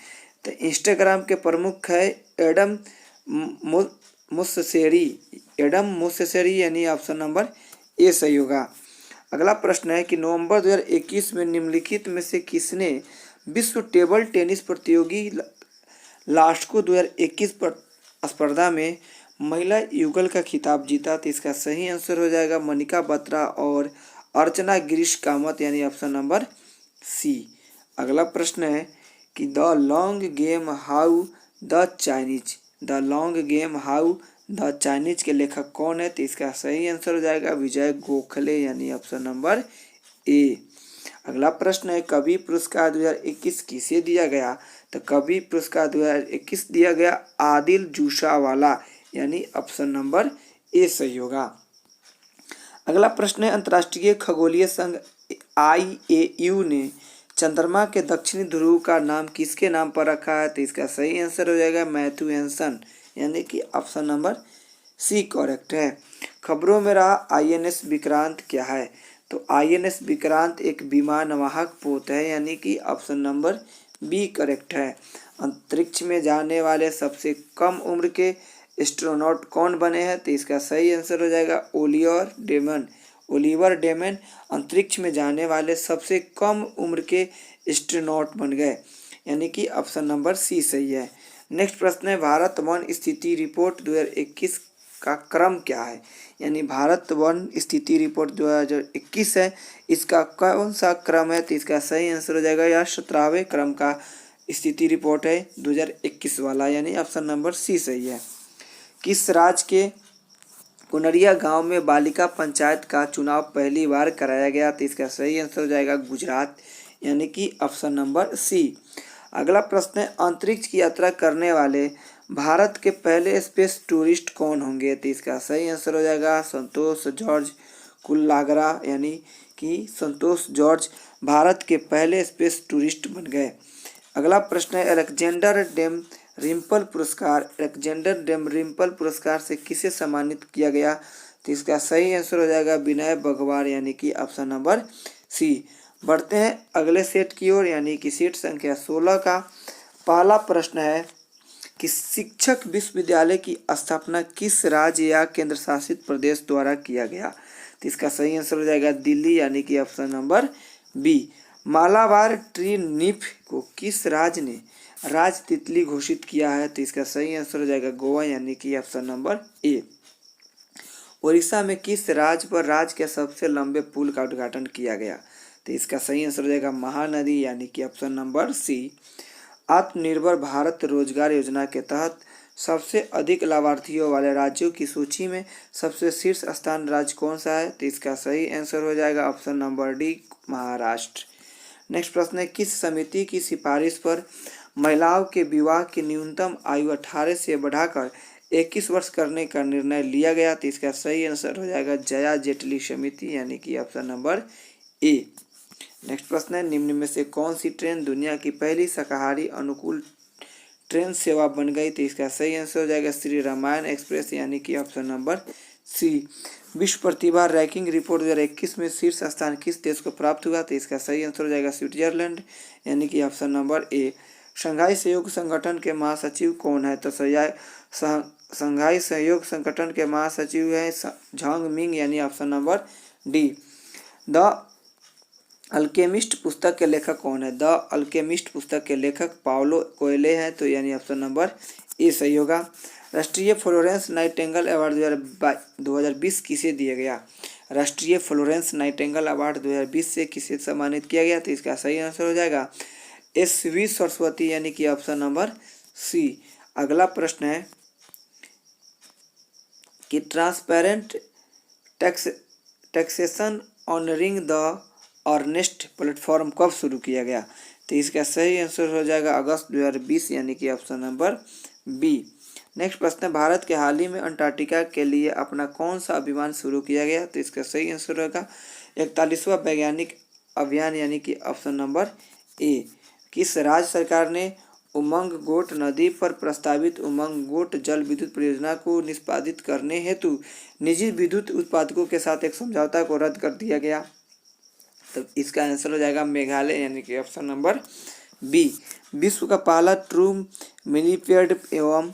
तो इंस्टाग्राम के प्रमुख है एडम मोसेसेरी, यानी ऑप्शन नंबर ए सही होगा। अगला प्रश्न है कि नवंबर 2021 में निम्नलिखित में से किसने विश्व टेबल टेनिस प्रतियोगी लास्को 2021 पर स्पर्धा में महिला युगल का खिताब जीता? तो इसका सही आंसर हो जाएगा मनिका बत्रा और अर्चना गिरीश कामत, यानी ऑप्शन नंबर सी। अगला प्रश्न है कि the long game how the Chinese के लेखक कौन है? तो इसका सही आंसर हो जाएगा विजय गोखले, यानी ऑप्शन नंबर ए। अगला प्रश्न है, कवि पुरस्कार 2021 किसे दिया गया? तो कवि पुरस्कार 2021 दिया गया आदिल जूसावाला, यानी ऑप्शन नंबर ए सही होगा। अगला प्रश्न है, अंतर्राष्ट्रीय खगोलीय संघ IAU ने चंद्रमा के दक्षिणी ध्रुव का नाम किसके नाम पर रखा है? तो इसका सही आंसर हो जाएगा मैथ्यू हैंसन, यानी कि ऑप्शन नंबर सी करेक्ट है। खबरों में रहा INS विक्रांत क्या है? तो INS विक्रांत एक विमानवाहक पोत है, यानी कि ऑप्शन नंबर बी करेक्ट है। अंतरिक्ष में जाने वाले सबसे कम उम्र के एस्ट्रोनॉट कौन बने हैं? तो इसका सही आंसर हो जाएगा ओलिवर डेमन अंतरिक्ष में जाने वाले सबसे कम उम्र के एस्ट्रोनॉट बन गए, यानी कि ऑप्शन नंबर सी सही है। नेक्स्ट प्रश्न है, भारत वन स्थिति रिपोर्ट 2021 का क्रम क्या है? यानी भारत वन स्थिति रिपोर्ट 2021 है, इसका कौन सा क्रम है? तो इसका सही आंसर हो जाएगा यह 17वें क्रम का स्थिति रिपोर्ट है 2021 वाला, यानी ऑप्शन नंबर सी सही है। किस राज्य के कुनरिया गांव में बालिका पंचायत का चुनाव पहली बार कराया गया, तो इसका सही आंसर हो जाएगा गुजरात, यानी कि ऑप्शन नंबर सी। अगला प्रश्न है, अंतरिक्ष की यात्रा करने वाले भारत के पहले स्पेस टूरिस्ट कौन होंगे, तो इसका सही आंसर हो जाएगा संतोष जॉर्ज कुल्लागरा, यानी कि संतोष जॉर्ज भारत के पहले स्पेस टूरिस्ट बन गए। अगला प्रश्न है, अलेक्जेंडर डेम रिम्पल पुरस्कार से किसे सम्मानित किया गया, तो इसका सही आंसर हो जाएगा विनय बघवार, यानी कि ऑप्शन नंबर सी। बढ़ते हैं अगले सेट की ओर, यानी कि सेट संख्या 16 का पहला प्रश्न है कि शिक्षक विश्वविद्यालय की स्थापना किस राज्य या केंद्र शासित प्रदेश द्वारा किया गया, तो इसका सही आंसर हो जाएगा दिल्ली, यानी कि option number B. Malabar tree nymph को किस राज्य ने राज तितली घोषित किया है, तो इसका सही आंसर हो जाएगा गोवा, यानी कि ऑप्शन नंबर ए। उड़ीसा में किस राज्य पर राज्य के सबसे लंबे पुल का उद्घाटन किया गया, तो इसका सही आंसर हो जाएगा महानदी, यानी कि ऑप्शन नंबर सी। आत्मनिर्भर भारत रोजगार योजना के तहत सबसे अधिक लाभार्थियों वाले राज्यों की सूची में सबसे शीर्ष स्थान राज्य कौन सा है, तो इसका सही आंसर हो जाएगा option number D Maharashtra. Next प्रश्न है, किस समिति की सिफारिश पर महिलाओं के विवाह की न्यूनतम आयु 18 से बढ़ाकर 21 वर्ष करने का निर्णय लिया गया, तो इसका सही आंसर हो जाएगा जया जेटली समिति, यानी कि ऑप्शन नंबर ए। नेक्स्ट प्रश्न है, निम्न में से कौन सी ट्रेन दुनिया की पहली शाकाहारी अनुकूल ट्रेन सेवा बन गई, तो इसका सही आंसर हो जाएगा श्री रामायण एक्सप्रेस, यानी कि ऑप्शन नंबर सी। विश्व प्रतिभा रैंकिंग रिपोर्ट 2021 में शीर्ष स्थान किस देश को प्राप्त हुआ, तो इसका सही आंसर हो जाएगा स्विट्जरलैंड, यानी कि ऑप्शन नंबर ए। शंघाई सहयोग संगठन के महासचिव कौन है, तो शंघाई सहयोग संगठन के महासचिव है झांग मिंग, यानी option number D. The alchemist पुस्तक के लेखक कौन है, द अल्केमिस्ट पुस्तक के लेखक पाउलो कोएले हैं, तो यानी ऑप्शन नंबर ए सही होगा। राष्ट्रीय फ्लोरेंस नाइटिंगेल अवार्ड 2020 किसे दिया गया, राष्ट्रीय फ्लोरेंस नाइटिंगेल अवार्ड 2020 से किसे सम्मानित किया गया, तो इसका सही आंसर हो जाएगा SV सरस्वती, यानी कि ऑप्शन नंबर सी। अगला प्रश्न है कि transparent taxation honouring the honest platform कब शुरू किया गया, तो इसका सही आंसर हो जाएगा अगस्त 2020, यानी कि ऑप्शन नंबर बी। नेक्स्ट प्रश्न है, भारत के हाल ही में अंटार्कटिका के लिए अपना कौन सा अभियान शुरू किया गया, तो इसका सही आंसर होगा 41वां वैज्ञानिक अभियान, यानी कि ऑप्शन नंबर ए। किस राज्य सरकार ने उमंग गोट नदी पर प्रस्तावित उमंग गोट जल विद्युत परियोजना को निष्पादित करने हेतु निजी विद्युत उत्पादकों के साथ एक समझौता को रद्द कर दिया गया, तो इसका आंसर हो जाएगा मेघालय, यानी कि ऑप्शन नंबर बी। विश्व का पहला ट्रू मिलीपेड एवं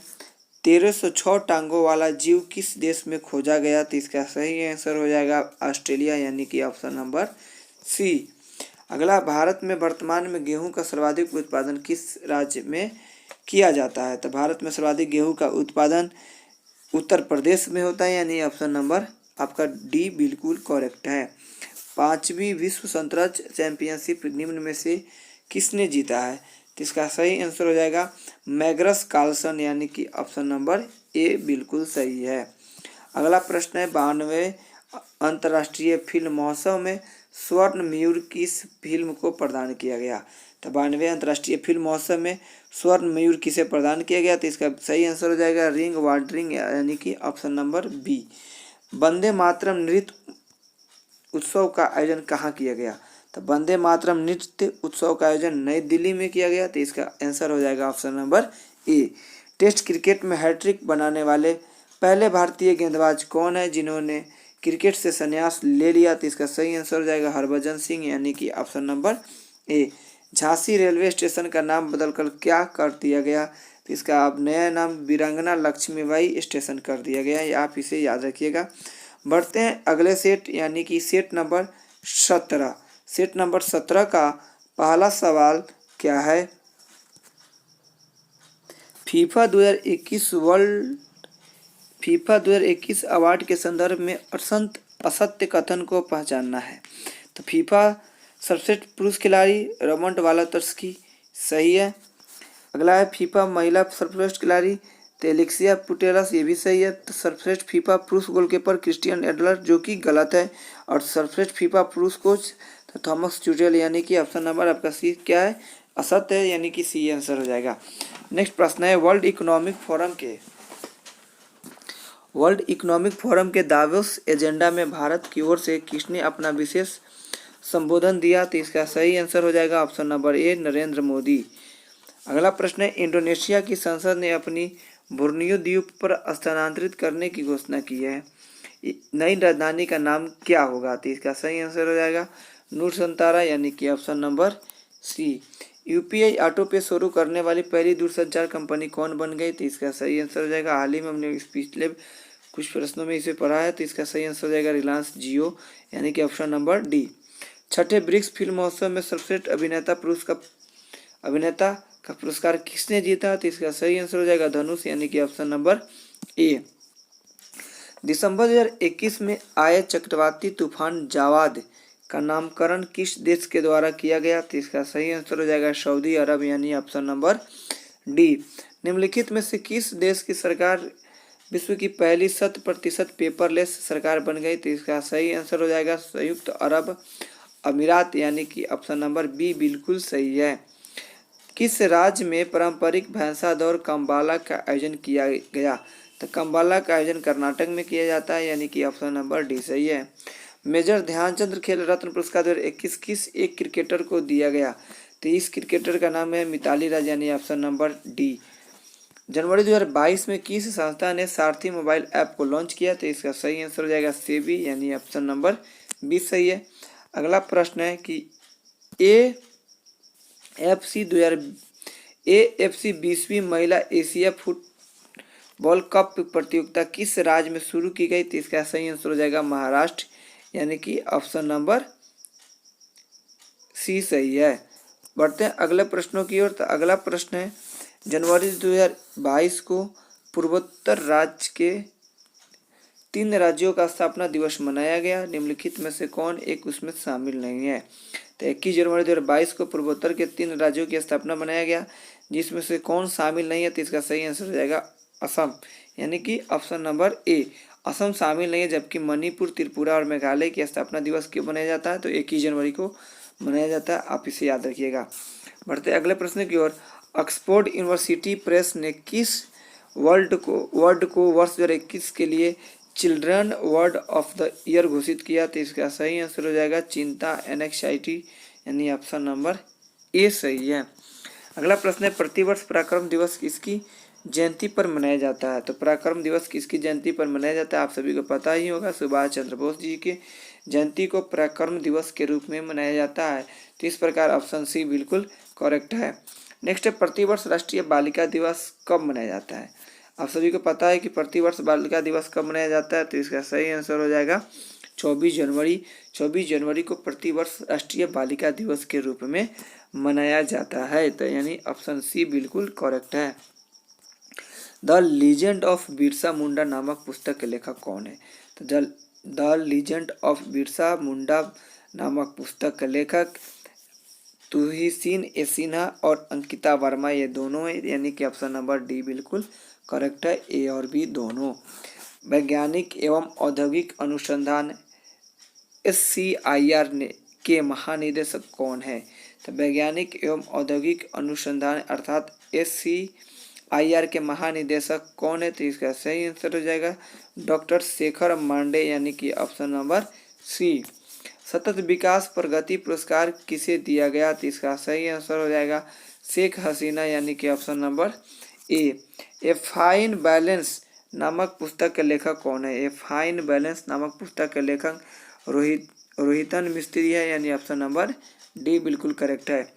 1306 टांगों वाला जीव किस देश में खोजा गया, तो इसका सही आंसर हो जाएगा ऑस्ट्रेलिया, यानी कि ऑप्शन नंबर सी। अगला, भारत में वर्तमान में गेहूं का सर्वाधिक उत्पादन किस राज्य में किया जाता है, तो भारत में सर्वाधिक गेहूं का उत्पादन उत्तर प्रदेश में होता है, यानी ऑप्शन नंबर आपका डी बिल्कुल करेक्ट है। 5वीं विश्व शतरंज चैंपियनशिप निम्न में से किसने जीता है, तो इसका सही आंसर हो जाएगा मैग्नस कार्लसन, यानी कि ऑप्शन नंबर ए बिल्कुल सही है। अगला प्रश्न है, 92वें अंतर्राष्ट्रीय फिल्म महोत्सव में स्वर्ण मयूर किस फिल्म को प्रदान किया गया, तो 92वें अंतर्राष्ट्रीय फिल्म महोत्सव में स्वर्ण मयूर किसे प्रदान किया गया, तो इसका सही आंसर हो जाएगा रिंग वाटरिंग, यानी कि option number B. Vande Mataram नृत्य उत्सव का आयोजन कहाँ किया गया, तो वंदे मातरम नृत्य उत्सव का आयोजन नई दिल्ली में किया गया, तो इसका आंसर हो जाएगा option number A. Test cricket में हैट्रिक बनाने वाले पहले भारतीय गेंदबाज कौन है जिन्होंने क्रिकेट से संन्यास ले लिया, तो इसका सही आंसर हो जाएगा हरभजन सिंह, यानी कि ऑप्शन नंबर ए। झांसी रेलवे स्टेशन का नाम बदलकर क्या कर दिया गया, तो इसका अब नया नाम वीरांगना लक्ष्मीबाई स्टेशन कर दिया गया है, आप इसे याद रखिएगा। बढ़ते हैं अगले सेट, यानी कि सेट नंबर 17। सेट नंबर 17 का पहला सवाल क्या है, फीफा 2021 अवार्ड के संदर्भ में असत्य कथन को पहचानना है, तो फीफा सर्वश्रेष्ठ पुरुष खिलाड़ी रोबर्ट वालातर्स्की सही है। अगला है फीफा महिला सर्वश्रेष्ठ खिलाड़ी, तो एलेक्सिया पुटेलस ये भी सही है। तो सर्वश्रेष्ठ फीफा पुरुष गोलकीपर क्रिस्टियन एडलर, जो कि गलत है। और सर्वश्रेष्ठ फीफा पुरुष कोच तो थॉमस ट्यूटेल, यानी कि ऑप्शन नंबर आपका सी क्या है, असत्य है, यानी कि सी आंसर हो जाएगा। नेक्स्ट प्रश्न है वर्ल्ड इकोनॉमिक फोरम के दावोस एजेंडा में भारत की ओर से किसने अपना विशेष संबोधन दिया? तो इसका सही आंसर हो जाएगा ऑप्शन नंबर ए, नरेंद्र मोदी। अगला प्रश्न है इंडोनेशिया की संसद ने अपनी बोर्नियो द्वीप पर स्थानांतरित करने की घोषणा की है। नई राजधानी का नाम क्या होगा? तो इसका सही आंसर हो जाएगा नूरसंतारा, यानी कि option number C. UPI auto pay शुरू करने वाली पहली दूरसंचार कंपनी कौन बन गई? तो इसका सही आंसर हो जाएगा, हाल ही में हमने पिछले कुछ प्रश्नों में इसे पढ़ा है, तो इसका सही आंसर हो जाएगा रिलायंस जियो, यानी कि ऑप्शन नंबर डी। छठे ब्रिक्स फिल्म महोत्सव में सर्वश्रेष्ठ अभिनेता का पुरस्कार किसने जीता? तो इसका सही आंसर हो जाएगा धनुष, यानी कि ऑप्शन नंबर ए। दिसंबर 2021 में आए चक्रवाती तूफान जावाद का नामकरण किस देश के द्वारा किया गया? तो इसका सही आंसर हो जाएगा सऊदी अरब, यानी ऑप्शन नंबर डी। निम्नलिखित में से किस देश की सरकार विश्व की पहली 100% पेपरलेस सरकार बन गई? तो इसका सही आंसर हो जाएगा संयुक्त अरब अमीरात, यानी कि ऑप्शन नंबर बी बिल्कुल सही है। किस राज्य में पारंपरिक भैंसा दौड़ कम्बाला का आयोजन किया गया? तो कम्बाला का आयोजन कर्नाटक में किया जाता है, यानी कि ऑप्शन नंबर डी सही है। मेजर ध्यानचंद खेल रत्न पुरस्कार 2021 किस एक क्रिकेटर को दिया गया? तो इस क्रिकेटर का नाम है मिताली राज, यानी ऑप्शन नंबर डी। जनवरी 2022 में किस संस्था ने सारथी मोबाइल ऐप को लॉन्च किया? तो इसका सही आंसर हो जाएगा सेबी, यानी ऑप्शन नंबर बी सही है। अगला प्रश्न है कि एएफसी 20वीं महिला एशिया फुटबॉल कप प्रतियोगिता किस राज्य में शुरू की गई? तो इसका सही आंसर हो जाएगा महाराष्ट्र, यानी कि ऑप्शन नंबर सी सही है। बढ़ते हैं अगले प्रश्नों की ओर। तो अगला प्रश्न है जनवरी 2022 को पूर्वोत्तर राज्य के 3 राज्यों का स्थापना दिवस मनाया गया, निम्नलिखित में से कौन एक उसमें शामिल नहीं है? तो 21 जनवरी 2022 को पूर्वोत्तर के 3 राज्यों की स्थापना मनाया गया, जिसमें से कौन शामिल नहीं है? तो इसका सही आंसर हो जाएगा असम, यानी कि ऑप्शन नंबर ए। असम शामिल नहीं है, जबकि मणिपुर, त्रिपुरा और मेघालय की स्थापना दिवस क्यों मनाया जाता है? तो 21 जनवरी को मनाया जाता है, आप इसे याद रखिएगा। बढ़ते अगले प्रश्न की ओर। ऑक्सफोर्ड यूनिवर्सिटी प्रेस ने किस वर्ड को वर्ष 2021 के लिए children word of the year घोषित किया? तो इसका सही आंसर हो जाएगा चिंता, एनेक्साइटी, यानी ऑप्शन नंबर ए सही है। अगला प्रश्न है प्रतिवर्ष पराक्रम दिवस किसकी जयंती पर मनाया जाता है? तो पराक्रम दिवस किसकी जयंती पर मनाया जाता है? आप सभी को पता ही होगा, सुभाष चंद्र बोस जी के जयंती को पराक्रम दिवस के रूप में मनाया जाता है। तो इस प्रकार ऑप्शन सी बिल्कुल करेक्ट है। नेक्स्ट है प्रतिवर्ष राष्ट्रीय बालिका दिवस कब मनाया जाता है? आप सभी को पता है कि प्रतिवर्ष बालिका दिवस कब मनाया जाता है? तो इसका सही आंसर हो जाएगा 24 जनवरी। 24 जनवरी को प्रतिवर्ष राष्ट्रीय बालिका दिवस के रूप में मनाया जाता है, तो यानी ऑप्शन सी बिल्कुल करेक्ट है। The legend of Birsa Munda नामक पुस्तक के लेखक कौन है? तो the legend of Birsa Munda नामक पुस्तक के लेखक तुहिसिन ए सिन्हा और अंकिता वर्मा, ये दोनों है, यानी कि ऑप्शन नंबर डी बिल्कुल करेक्ट है, ए और बी दोनों। वैज्ञानिक एवं औद्योगिक अनुसंधान SCIR के महानिदेशक कौन है? तो वैज्ञानिक एवं औद्योगिक अनुसंधान अर्थात SCIR के महानिदेशक कौन है? तो इसका सही आंसर हो जाएगा डॉक्टर शेखर मांडे, यानी कि ऑप्शन नंबर सी। सतत विकास प्रगति पुरस्कार किसे दिया गया? तो इसका सही आंसर हो जाएगा शेख हसीना, यानी कि option number A. A fine balance नामक पुस्तक के लेखक कौन है? ए फाइन बैलेंस नामक पुस्तक के लेखक रोहितन मिस्त्री है, यानी ऑप्शन नंबर डी बिल्कुल करेक्ट है।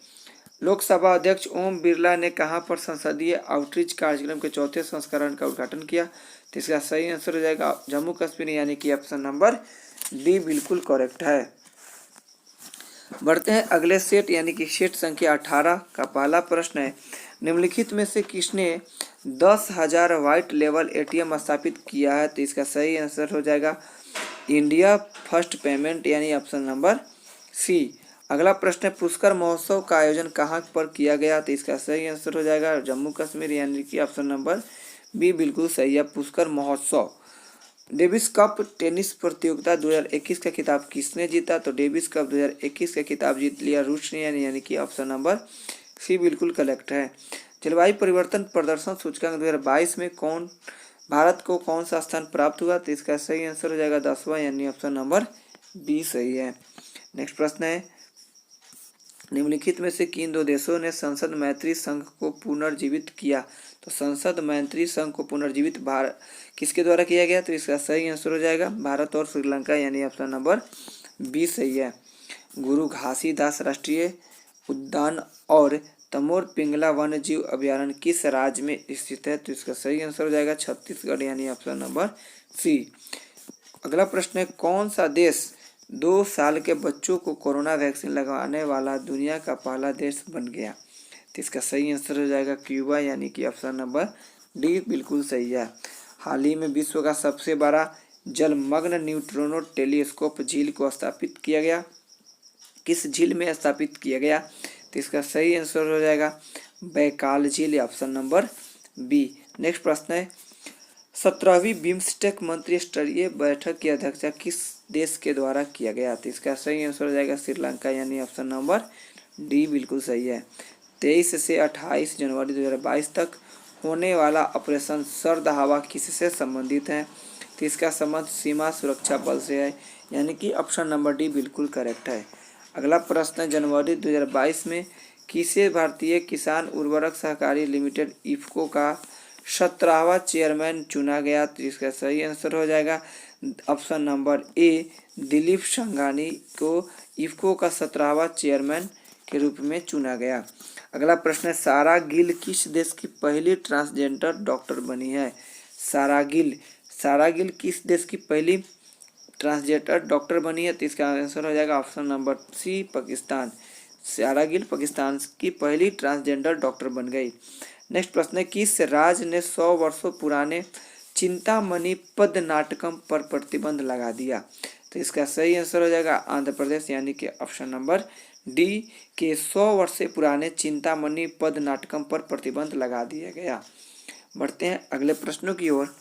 लोकसभा अध्यक्ष ओम बिरला ने कहां पर संसदीय आउटरीच कार्यक्रम के 4थे संस्करण का उद्घाटन किया? तो इसका सही आंसर हो जाएगा जम्मू कश्मीर, यानी कि ऑप्शन नंबर डी बिल्कुल करेक्ट है। बढ़ते हैं अगले सेट, यानी कि सेट संख्या 18 का पहला प्रश्न है निम्नलिखित में से किसने 10,000 व्हाइट लेवल ATM स्थापित किया है? तो इसका सही आंसर हो जाएगा इंडिया फर्स्ट पेमेंट, यानी ऑप्शन नंबर सी। अगला प्रश्न है पुष्कर महोत्सव का आयोजन कहाँ पर किया गया? तो इसका सही आंसर हो जाएगा जम्मू कश्मीर, यानी कि ऑप्शन नंबर बी बिल्कुल सही है, पुष्कर महोत्सव। डेविस कप टेनिस प्रतियोगिता 2021 का खिताब किसने जीता? तो डेविस कप 2021 का खिताब जीत लिया रूस ने, यानी कि ऑप्शन नंबर सी बिल्कुल करेक्ट है। जलवायु परिवर्तन प्रदर्शन सूचकांक 2022 में भारत को कौन सा स्थान प्राप्त हुआ? तो इसका सही आंसर हो जाएगा 10वां, यानी ऑप्शन नंबर बी सही है। नेक्स्ट प्रश्न है, निम्नलिखित में से किन दो देशों ने संसद मैत्री संघ को पुनर्जीवित किया? तो संसद मैत्री संघ को पुनर्जीवित भारत किसके द्वारा किया गया? तो इसका सही आंसर हो जाएगा भारत और श्रीलंका, यानी ऑप्शन नंबर बी सही है। गुरु घासीदास राष्ट्रीय उद्यान और तमोर पिंगला वन्य जीव अभ्यारण्य किस राज्य में स्थित है? तो इसका सही आंसर हो जाएगा छत्तीसगढ़, यानी ऑप्शन नंबर सी। अगला प्रश्न है, कौन सा देश 2 साल के बच्चों को कोरोना वैक्सीन लगाने वाला दुनिया का पहला देश बन गया? तो इसका सही आंसर हो जाएगा क्यूबा, यानी कि ऑप्शन नंबर डी बिल्कुल सही है। हाल ही में विश्व का सबसे बड़ा जलमग्न न्यूट्रिनो टेलीस्कोप झील को स्थापित किया गया। किस झील में स्थापित किया गया? तो इसका सही आंसर हो जाएगा बैकाल झील, ऑप्शन नंबर बी। नेक्स्ट प्रश्न है, 17वीं बिम्स्टेक मंत्री स्तरीय बैठक की अध्यक्षता किस देश के द्वारा किया गया? तो इसका सही आंसर हो जाएगा श्रीलंका, यानी ऑप्शन नंबर डी बिल्कुल सही है। 23 से 28 जनवरी 2022 तक होने वाला ऑपरेशन सर्द हवा किससे संबंधित है? तो इसका संबंध सीमा सुरक्षा बल से है, यानी कि ऑप्शन नंबर डी बिल्कुल करेक्ट है। अगला प्रश्न है, जनवरी 2022 में किसे भारतीय किसान उर्वरक सहकारी लिमिटेड इफ्को का 17वां चेयरमैन चुना गया? तो इसका सही आंसर हो जाएगा ऑप्शन नंबर ए, दिलीप संघानी को इफ्को का 17वां चेयरमैन के रूप में चुना गया। अगला प्रश्न है, सारा गिल किस देश की पहली ट्रांसजेंडर डॉक्टर बनी है? सारा गिल किस देश की पहली ट्रांसजेंडर डॉक्टर बनी है? तो इसका आंसर हो जाएगा ऑप्शन नंबर सी, पाकिस्तान। सारा गिल पाकिस्तान की पहली ट्रांसजेंडर डॉक्टर बन गई। नेक्स्ट प्रश्न है, किस राज्य ने 100 वर्षों पुराने चिंतामणि पद नाटकम पर प्रतिबंध लगा दिया? तो इसका सही आंसर हो जाएगा आंध्र प्रदेश, यानी कि ऑप्शन नंबर डी के 100 वर्ष से पुराने चिंतामणि पद नाटकम पर प्रतिबंध लगा दिया गया। बढ़ते हैं अगले प्रश्नों की ओर।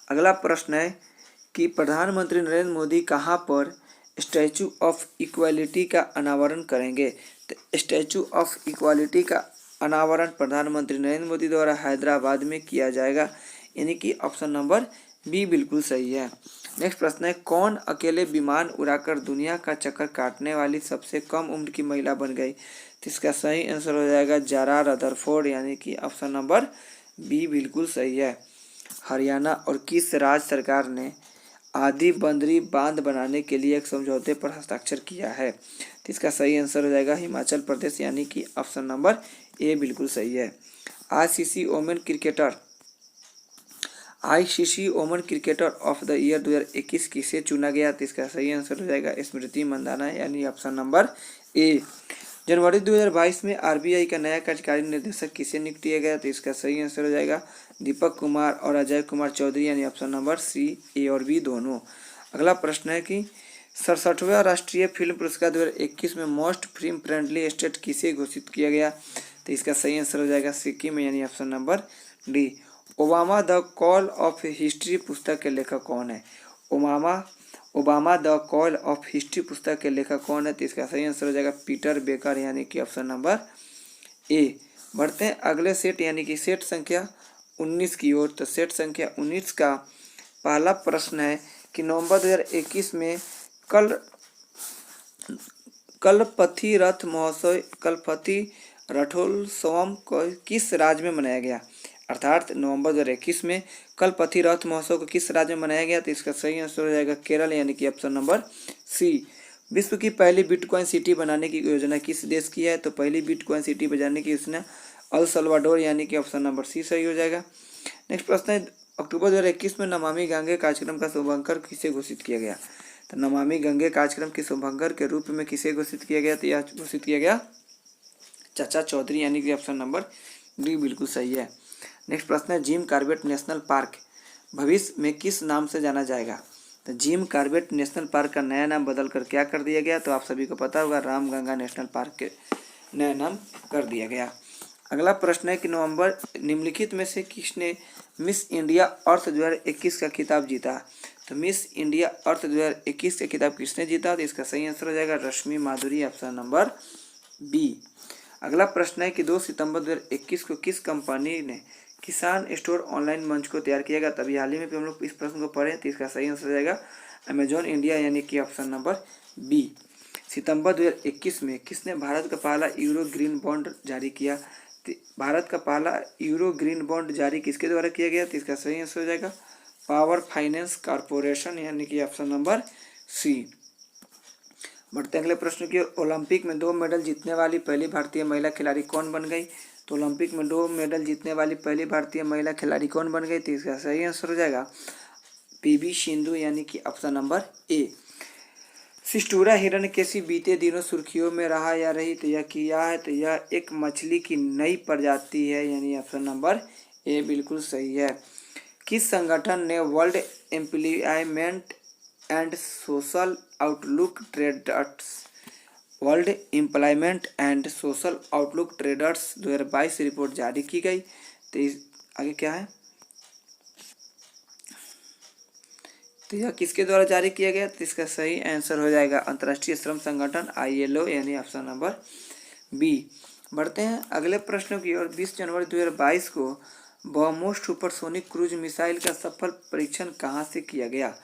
अगला प्रश्न है कि प्रधानमंत्री नरेंद्र मोदी कहां पर स्टैचू ऑफ इक्वालिटी का अनावरण करेंगे? तो स्टैचू ऑफ इक्वालिटी का अनावरण प्रधानमंत्री नरेंद्र मोदी द्वारा हैदराबाद में किया जाएगा, यानी कि ऑप्शन नंबर बी बिल्कुल सही है। नेक्स्ट प्रश्न है, कौन अकेले विमान उड़ाकर दुनिया का चक्कर काटने वाली सबसे कम उम्र की महिला बन गई? तो इसका सही आंसर हो जाएगा जारा रदरफोर्ड, यानी कि ऑप्शन नंबर बी बिल्कुल सही है। हरियाणा और किस राज्य सरकार ने आदि बंदरी बांध बनाने के लिए एक समझौते पर हस्ताक्षर किया है? तो इसका सही आंसर हो जाएगा हिमाचल प्रदेश, यानी कि ऑप्शन नंबर ए बिल्कुल सही है। ICC women cricketer of the year 2021 किसे चुना गया? तो इसका सही आंसर हो जाएगा स्मृति मंदाना, यानी ऑप्शन नंबर ए। जनवरी 2022 में आरबीआई का नया कार्यकारी निर्देशक किसे नियुक्त किया गया? तो इसका सही आंसर हो जाएगा दीपक कुमार और अजय कुमार चौधरी, यानी ऑप्शन नंबर सी, ए और बी दोनों। अगला प्रश्न है कि 67वां राष्ट्रीय फिल्म पुरस्कार 2021 में मोस्ट फिल्म फ्रेंडली स्टेट किसे घोषित किया गया? तो इसका सही आंसर हो जाएगा सिक्किम, यानी option number D. Obama the call of history पुस्तक के लेखक कौन है? Obama the call of history पुस्तक के लेखक कौन है? तो इसका सही आंसर हो जाएगा पीटर बेकर, यानी कि ऑप्शन नंबर ए। बढ़ते हैं अगले सेट, यानी कि सेट संख्या 19 की ओर। तो सेट संख्या 19 का पहला प्रश्न है कि नवंबर 2021 में कलपथी रथोत्सवम को किस राज्य में मनाया गया? अर्थात नवंबर 2021 में कलपथी रथ महोत्सव को किस राज्य में मनाया गया? तो इसका सही आंसर हो जाएगा केरल, यानी कि ऑप्शन नंबर सी। विश्व की पहली बिटकॉइन सिटी बनाने की योजना किस देश की है? तो पहली बिटकॉइन सिटी बनाने की योजना अल सल्वाडोर, यानी कि ऑप्शन नंबर सी सही हो जाएगा। नेक्स्ट प्रश्न है, अक्टूबर 2021 में नमामि गंगे कार्यक्रम का शुभारंभ किसे घोषित किया गया? तो नमामि गंगे कार्यक्रम के शुभारंभ के रूप में किसे घोषित किया गया? तो यह घोषित किया गया चाचा चौधरी, यानी कि ऑप्शन नंबर डी बिल्कुल सही है। नेक्स्ट प्रश्न है, जिम कॉर्बेट नेशनल पार्क भविष्य में किस नाम से जाना जाएगा? तो जिम कॉर्बेट नेशनल पार्क का नया नाम बदलकर क्या कर दिया गया? तो आप सभी को पता होगा रामगंगा नेशनल पार्क के नया नाम कर दिया गया। अगला प्रश्न है कि नवंबर निम्नलिखित में से किसने मिस इंडिया अर्थ 2021 का खिताब जीता। तो मिस इंडिया अर्थ 2021 का खिताब किसने जीता। तो इसका सही आंसर हो जाएगा रश्मि माधुरी, ऑप्शन नंबर बी। अगला प्रश्न है कि 2 सितंबर 2021 को किस कंपनी ने किसान स्टोर ऑनलाइन मंच को तैयार किया गया। तभी हाल ही में हम लोग इस प्रश्न को पढ़े, तो इसका सही आंसर हो जाएगा अमेजॉन इंडिया, यानी कि ऑप्शन नंबर बी। सितंबर 2021 में किसने भारत का पहला यूरो ग्रीन बॉन्ड जारी किया। भारत का पहला यूरो ग्रीन बॉन्ड जारी किसके द्वारा किया गया। तो इसका सही आंसर हो जाएगा पावर फाइनेंस कॉर्पोरेशन, यानी कि ऑप्शन नंबर सी। बढ़ते अगले प्रश्न की। ओलंपिक में 2 मेडल जीतने वाली पहली भारतीय महिला खिलाड़ी कौन बन गई। तो ओलंपिक में 2 मेडल जीतने वाली पहली भारतीय महिला खिलाड़ी कौन बन गई। तो इसका सही आंसर हो जाएगा पीवी सिंधु, यानी कि ऑप्शन नंबर ए। सिस्टूरा हिरण्यकेशी बीते दिनों सुर्खियों में रहा या रही। तो यह किया है, तो यह एक मछली की नई प्रजाति है, यानी ऑप्शन नंबर ए बिल्कुल सही है। किस संगठन ने world employment and social outlook traders 2022 report जारी की गई। तो इस आगे क्या है, तो यह किसके द्वारा जारी किया गया। तो इसका सही आंसर हो जाएगा अंतर्राष्ट्रीय श्रम संगठन ILO, यानी ऑप्शन नंबर बी। बढ़ते हैं अगले प्रश्न की ओर। 20 जनवरी 2022 को ब्रह्मोस सुपरसोनिक क्रूज मिसाइल का सफल परीक्षण कहाँ से किया गया।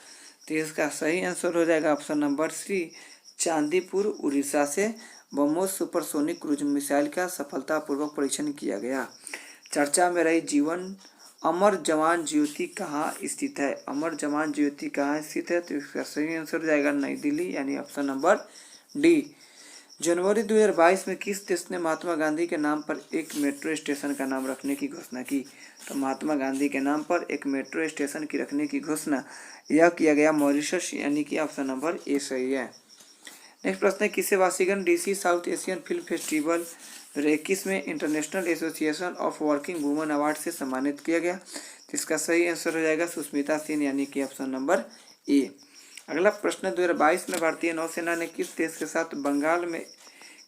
तो इसका सही आंसर हो जाएगा option number C, Chandipur Orissa से ब्रह्मोस सुपरसोनिक क्रूज मिसाइल का सफलतापूर्वक परीक्षण किया गया। चर्चा में रही जीवन अमर जवान ज्योति कहाँ स्थित है। अमर जवान ज्योति कहाँ स्थित है। तो इसका सही आंसर हो जाएगा नई दिल्ली, यानी ऑप्शन नंबर डी। जनवरी 2022 में किस देश ने महात्मा गांधी के नाम पर एक मेट्रो स्टेशन का नाम रखने की घोषणा की। तो महात्मा गांधी के नाम पर एक मेट्रो स्टेशन की रखने की घोषणा यह किया गया मॉरिशस, यानी कि ऑप्शन नंबर ए सही है। नेक्स्ट प्रश्न है किसे Washington DC south Asian film festival 2021 में international association of working women award से सम्मानित किया गया। तो इसका सही आंसर हो जाएगा सुष्मिता सेन, यानी कि ऑप्शन नंबर ए। अगला प्रश्न 2022 में भारतीय नौसेना ने किस देश के साथ बंगाल में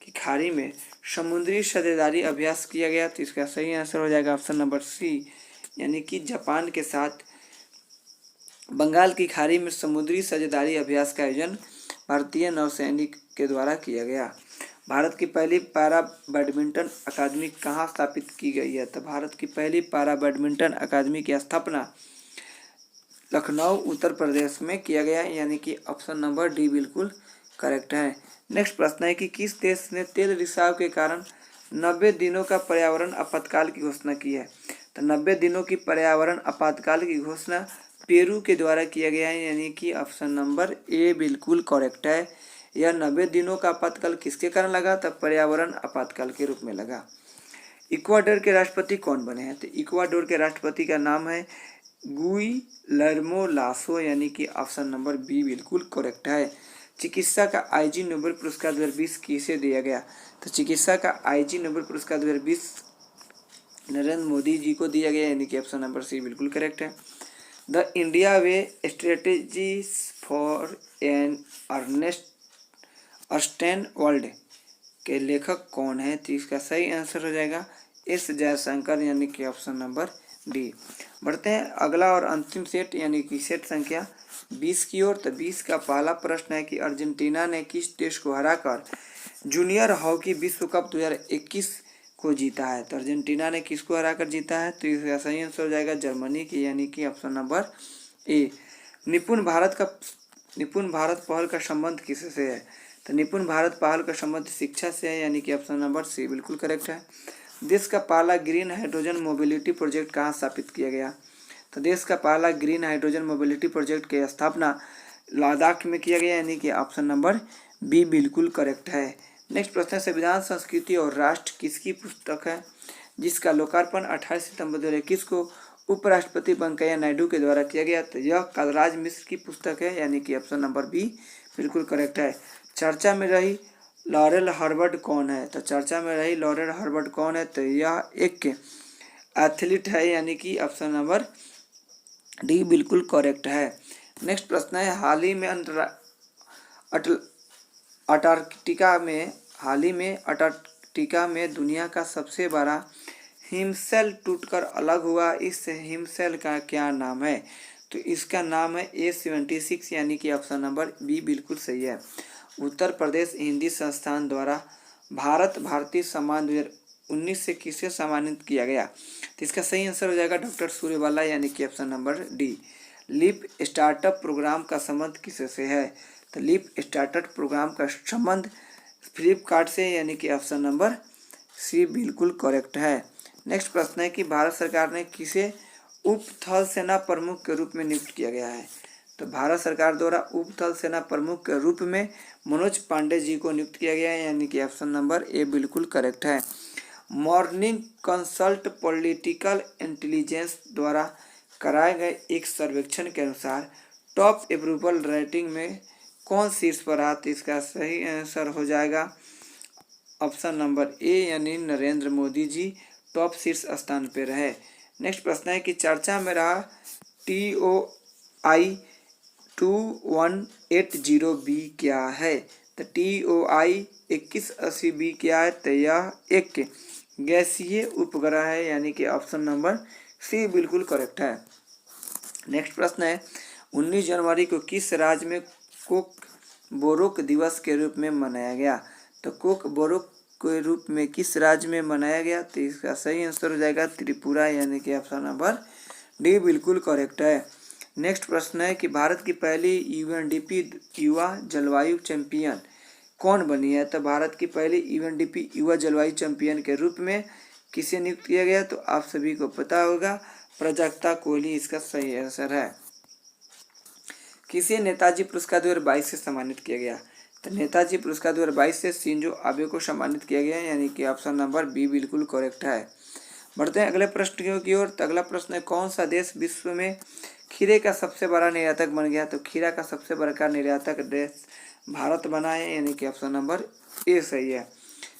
की खाड़ी में समुद्री साझेदारी अभ्यास किया गया। तो इसका सही आंसर हो जाएगा ऑप्शन नंबर सी, यानी कि जापान के साथ बंगाल की खाड़ी में समुद्री साझेदारी अभ्यास का आयोजन भारतीय नौसैनिक के द्वारा किया गया। भारत की पहली पैरा बैडमिंटन अकादमी कहाँ स्थापित की गई है। तो भारत की पहली पैरा बैडमिंटन अकादमी की स्थापना लखनऊ उत्तर प्रदेश में किया गया, यानी कि ऑप्शन नंबर डी बिल्कुल करेक्ट है। नेक्स्ट प्रश्न है कि किस देश ने तेल रिसाव के कारण 90 दिनों का पर्यावरण आपातकाल की घोषणा की है। तो 90 दिनों की पर्यावरण आपातकाल की घोषणा पेरू के द्वारा किया गया है, यानी कि ऑप्शन नंबर ए बिल्कुल करेक्ट है। यह 90 दिनों का आपातकाल किसके कारण लगा। तब पर्यावरण आपातकाल के रूप में लगा। इक्वाडोर के राष्ट्रपति कौन बने हैं। तो इक्वाडोर के राष्ट्रपति का नाम है गुइलर्मो लासो, यानी कि ऑप्शन नंबर बी बिल्कुल करेक्ट है। चिकित्सा का IG नोबेल पुरस्कार 2020 किसे दिया गया। तो चिकित्सा का IG नोबेल पुरस्कार 2020 नरेंद्र मोदी जी को दिया गया, यानी कि ऑप्शन नंबर सी बिल्कुल करेक्ट है। The India way strategies for an earnest world के लेखक कौन है। तो इसका सही आंसर हो जाएगा S जयशंकर, यानी कि ऑप्शन नंबर डी। बढ़ते हैं अगला और अंतिम सेट, यानी कि सेट संख्या 20 की ओर। तो 20 का पहला प्रश्न है कि अर्जेंटीना ने किस देश को हराकर जूनियर हॉकी विश्व कप 2021 को जीता है। तो अर्जेंटीना ने किसको हराकर जीता है। तो इसका सही आंसर हो जाएगा जर्मनी की, यानी कि ऑप्शन नंबर ए। निपुण भारत पहल का संबंध किससे है। तो निपुण भारत पहल का संबंध शिक्षा से है, यानी कि ऑप्शन नंबर सी बिल्कुल करेक्ट है। देश का पहला ग्रीन हाइड्रोजन मोबिलिटी प्रोजेक्ट कहाँ स्थापित किया गया। तो देश का पहला ग्रीन हाइड्रोजन मोबिलिटी प्रोजेक्ट की स्थापना लद्दाख में किया गया, यानी कि ऑप्शन नंबर बी बिल्कुल करेक्ट है। नेक्स्ट प्रश्न है संविधान संस्कृति और राष्ट्र किसकी पुस्तक है, जिसका लोकार्पण 28 सितंबर 2021 को उपराष्ट्रपति वेंकैया नायडू के द्वारा किया गया। तो यह कलराज मिश्र की पुस्तक है, यानी कि ऑप्शन नंबर बी बिल्कुल करेक्ट है। चर्चा में रही लॉरेल हर्बर्ट कौन है। तो चर्चा में रही लॉरेल हर्बर्ट कौन है। तो यह एक एथलीट है, यानी कि ऑप्शन नंबर डी बिल्कुल करेक्ट है। नेक्स्ट प्रश्न है हाल ही में अंटार्कटिका में दुनिया का सबसे बड़ा हिमशैल टूटकर अलग हुआ, इस हिमशैल का क्या नाम है? तो इसका नाम है A76 यानी कि ऑप्शन नंबर बी बिल्कुल सही है। उत्तर प्रदेश हिंदी संस्थान द्वारा भारत भारतीय सम्मान 2019 से किसे सम्मानित किया गया? तो इसका सही आंसर हो जाएगा डॉक्टर सूर्यवाला यानी कि option number D. Leap startup programme का संबंध किससे है? तो लीप स्टार्टअप प्रोग्राम का संबंध फ्लिपकार्ट से यानी कि ऑप्शन नंबर सी बिल्कुल करेक्ट है। नेक्स्ट प्रश्न है कि भारत सरकार ने किसे उप थल सेना प्रमुख के रूप में नियुक्त किया गया है? तो भारत सरकार द्वारा उप थल सेना प्रमुख के रूप में मनोज पांडे जी को नियुक्त किया गया है यानी कि ऑप्शन नंबर ए बिल्कुल करेक्ट है। मॉर्निंग कंसल्ट पॉलिटिकल इंटेलिजेंस द्वारा कराए गए एक सर्वेक्षण के अनुसार टॉप अप्रूवल रेटिंग में कौन शीर्ष पर रहा? तो इसका सही आंसर हो जाएगा ऑप्शन नंबर ए यानी नरेंद्र मोदी जी टॉप शीर्ष स्थान पर रहे। नेक्स्ट प्रश्न है कि चर्चा में रहा TOI 2180B क्या है? तो TOI 2180B क्या है? तो यह एक गैसीय उपग्रह है यानी कि ऑप्शन नंबर सी बिल्कुल करेक्ट है। नेक्स्ट प्रश्न है 19 जनवरी को किस राज्य में कोक बोरोक दिवस के रूप में मनाया गया? तो कोक बोरोक के रूप में किस राज्य में मनाया गया? तो इसका सही आंसर हो जाएगा त्रिपुरा यानी कि ऑप्शन नंबर डी बिल्कुल करेक्ट है। नेक्स्ट प्रश्न है कि भारत की पहली UNDP युवा जलवायु चैंपियन कौन बनी है? तो भारत की पहली UNDP युवा जलवायु चैंपियन के रूप में किसे नियुक्त किया गया? तो आप सभी को पता होगा प्राजक्ता कोहली इसका सही आंसर है। किसे नेताजी पुरस्कार 2022 से सम्मानित किया गया? तो नेताजी पुरस्कार 2022 से शिंजो आबे को सम्मानित किया गया यानी कि ऑप्शन नंबर बी बिल्कुल करेक्ट है। बढ़ते हैं अगले प्रश्न की ओर। तो अगला प्रश्न है कौन सा देश विश्व में खीरे का सबसे बड़ा निर्यातक बन गया? तो खीरा का सबसे बड़ा निर्यातक देश भारत बना है यानी कि ऑप्शन नंबर ए सही है।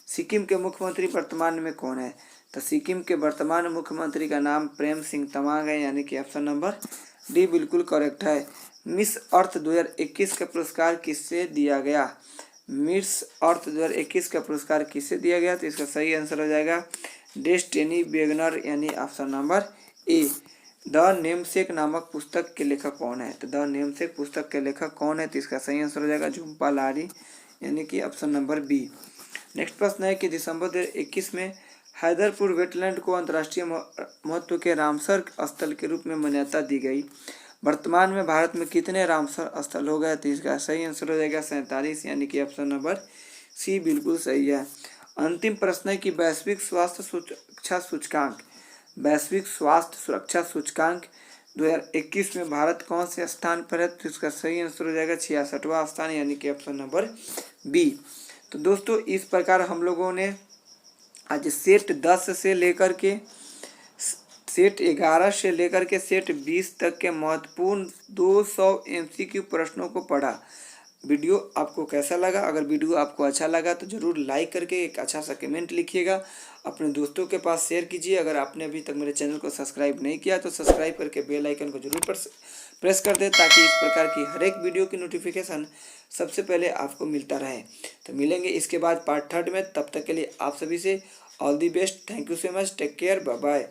सिक्किम के मुख्यमंत्री वर्तमान में कौन है? तो सिक्किम के वर्तमान मुख्यमंत्री का नाम प्रेम सिंह तमांग है यानी कि ऑप्शन नंबर डी बिल्कुल करेक्ट है। मिस अर्थ 2021 का पुरस्कार किससे दिया गया? मिस अर्थ 2021 का पुरस्कार किससे दिया गया? तो इसका सही आंसर हो जाएगा डेस्टिनी वेगनर यानी option number A. The namesake नामक पुस्तक के लेखक कौन है? तो द नेमसेक पुस्तक के लेखक कौन है? तो इसका सही आंसर हो जाएगा झुम्पा लाहिरी यानी कि ऑप्शन नंबर बी। नेक्स्ट प्रश्न है कि दिसंबर 2021 में हैदरपुर वेटलैंड को अंतर्राष्ट्रीय महत्व के रामसर स्थल के रूप में मान्यता दी गई। वर्तमान में भारत में कितने रामसर स्थल हो गए? तो इसका सही आंसर हो जाएगा 47 यानी कि ऑप्शन नंबर सी बिल्कुल सही है। अंतिम प्रश्न है कि वैश्विक स्वास्थ्य सुरक्षा सूचकांक 2021 में भारत कौन से स्थान पर है? तो इसका सही आंसर हो जाएगा 66वां स्थान यानी कि ऑप्शन नंबर बी। तो दोस्तों इस प्रकार हम लोगों ने आज सेट 10 से लेकर के सेट 11 से लेकर के सेट 20 तक के महत्वपूर्ण 200 MCQ प्रश्नों को पढ़ा। वीडियो आपको कैसा लगा? अगर वीडियो आपको अच्छा लगा तो ज़रूर लाइक करके एक अच्छा सा कमेंट लिखिएगा, अपने दोस्तों के पास शेयर कीजिए। अगर आपने अभी तक मेरे चैनल को सब्सक्राइब नहीं किया तो सब्सक्राइब करके बेल आइकन को जरूर प्रेस कर दें ताकि इस प्रकार की हर एक वीडियो की नोटिफिकेशन सबसे पहले आपको मिलता रहे। तो मिलेंगे इसके बाद पार्ट 3 में, तब तक के लिए आप सभी से all the best. Thank you so much, take care, bye bye.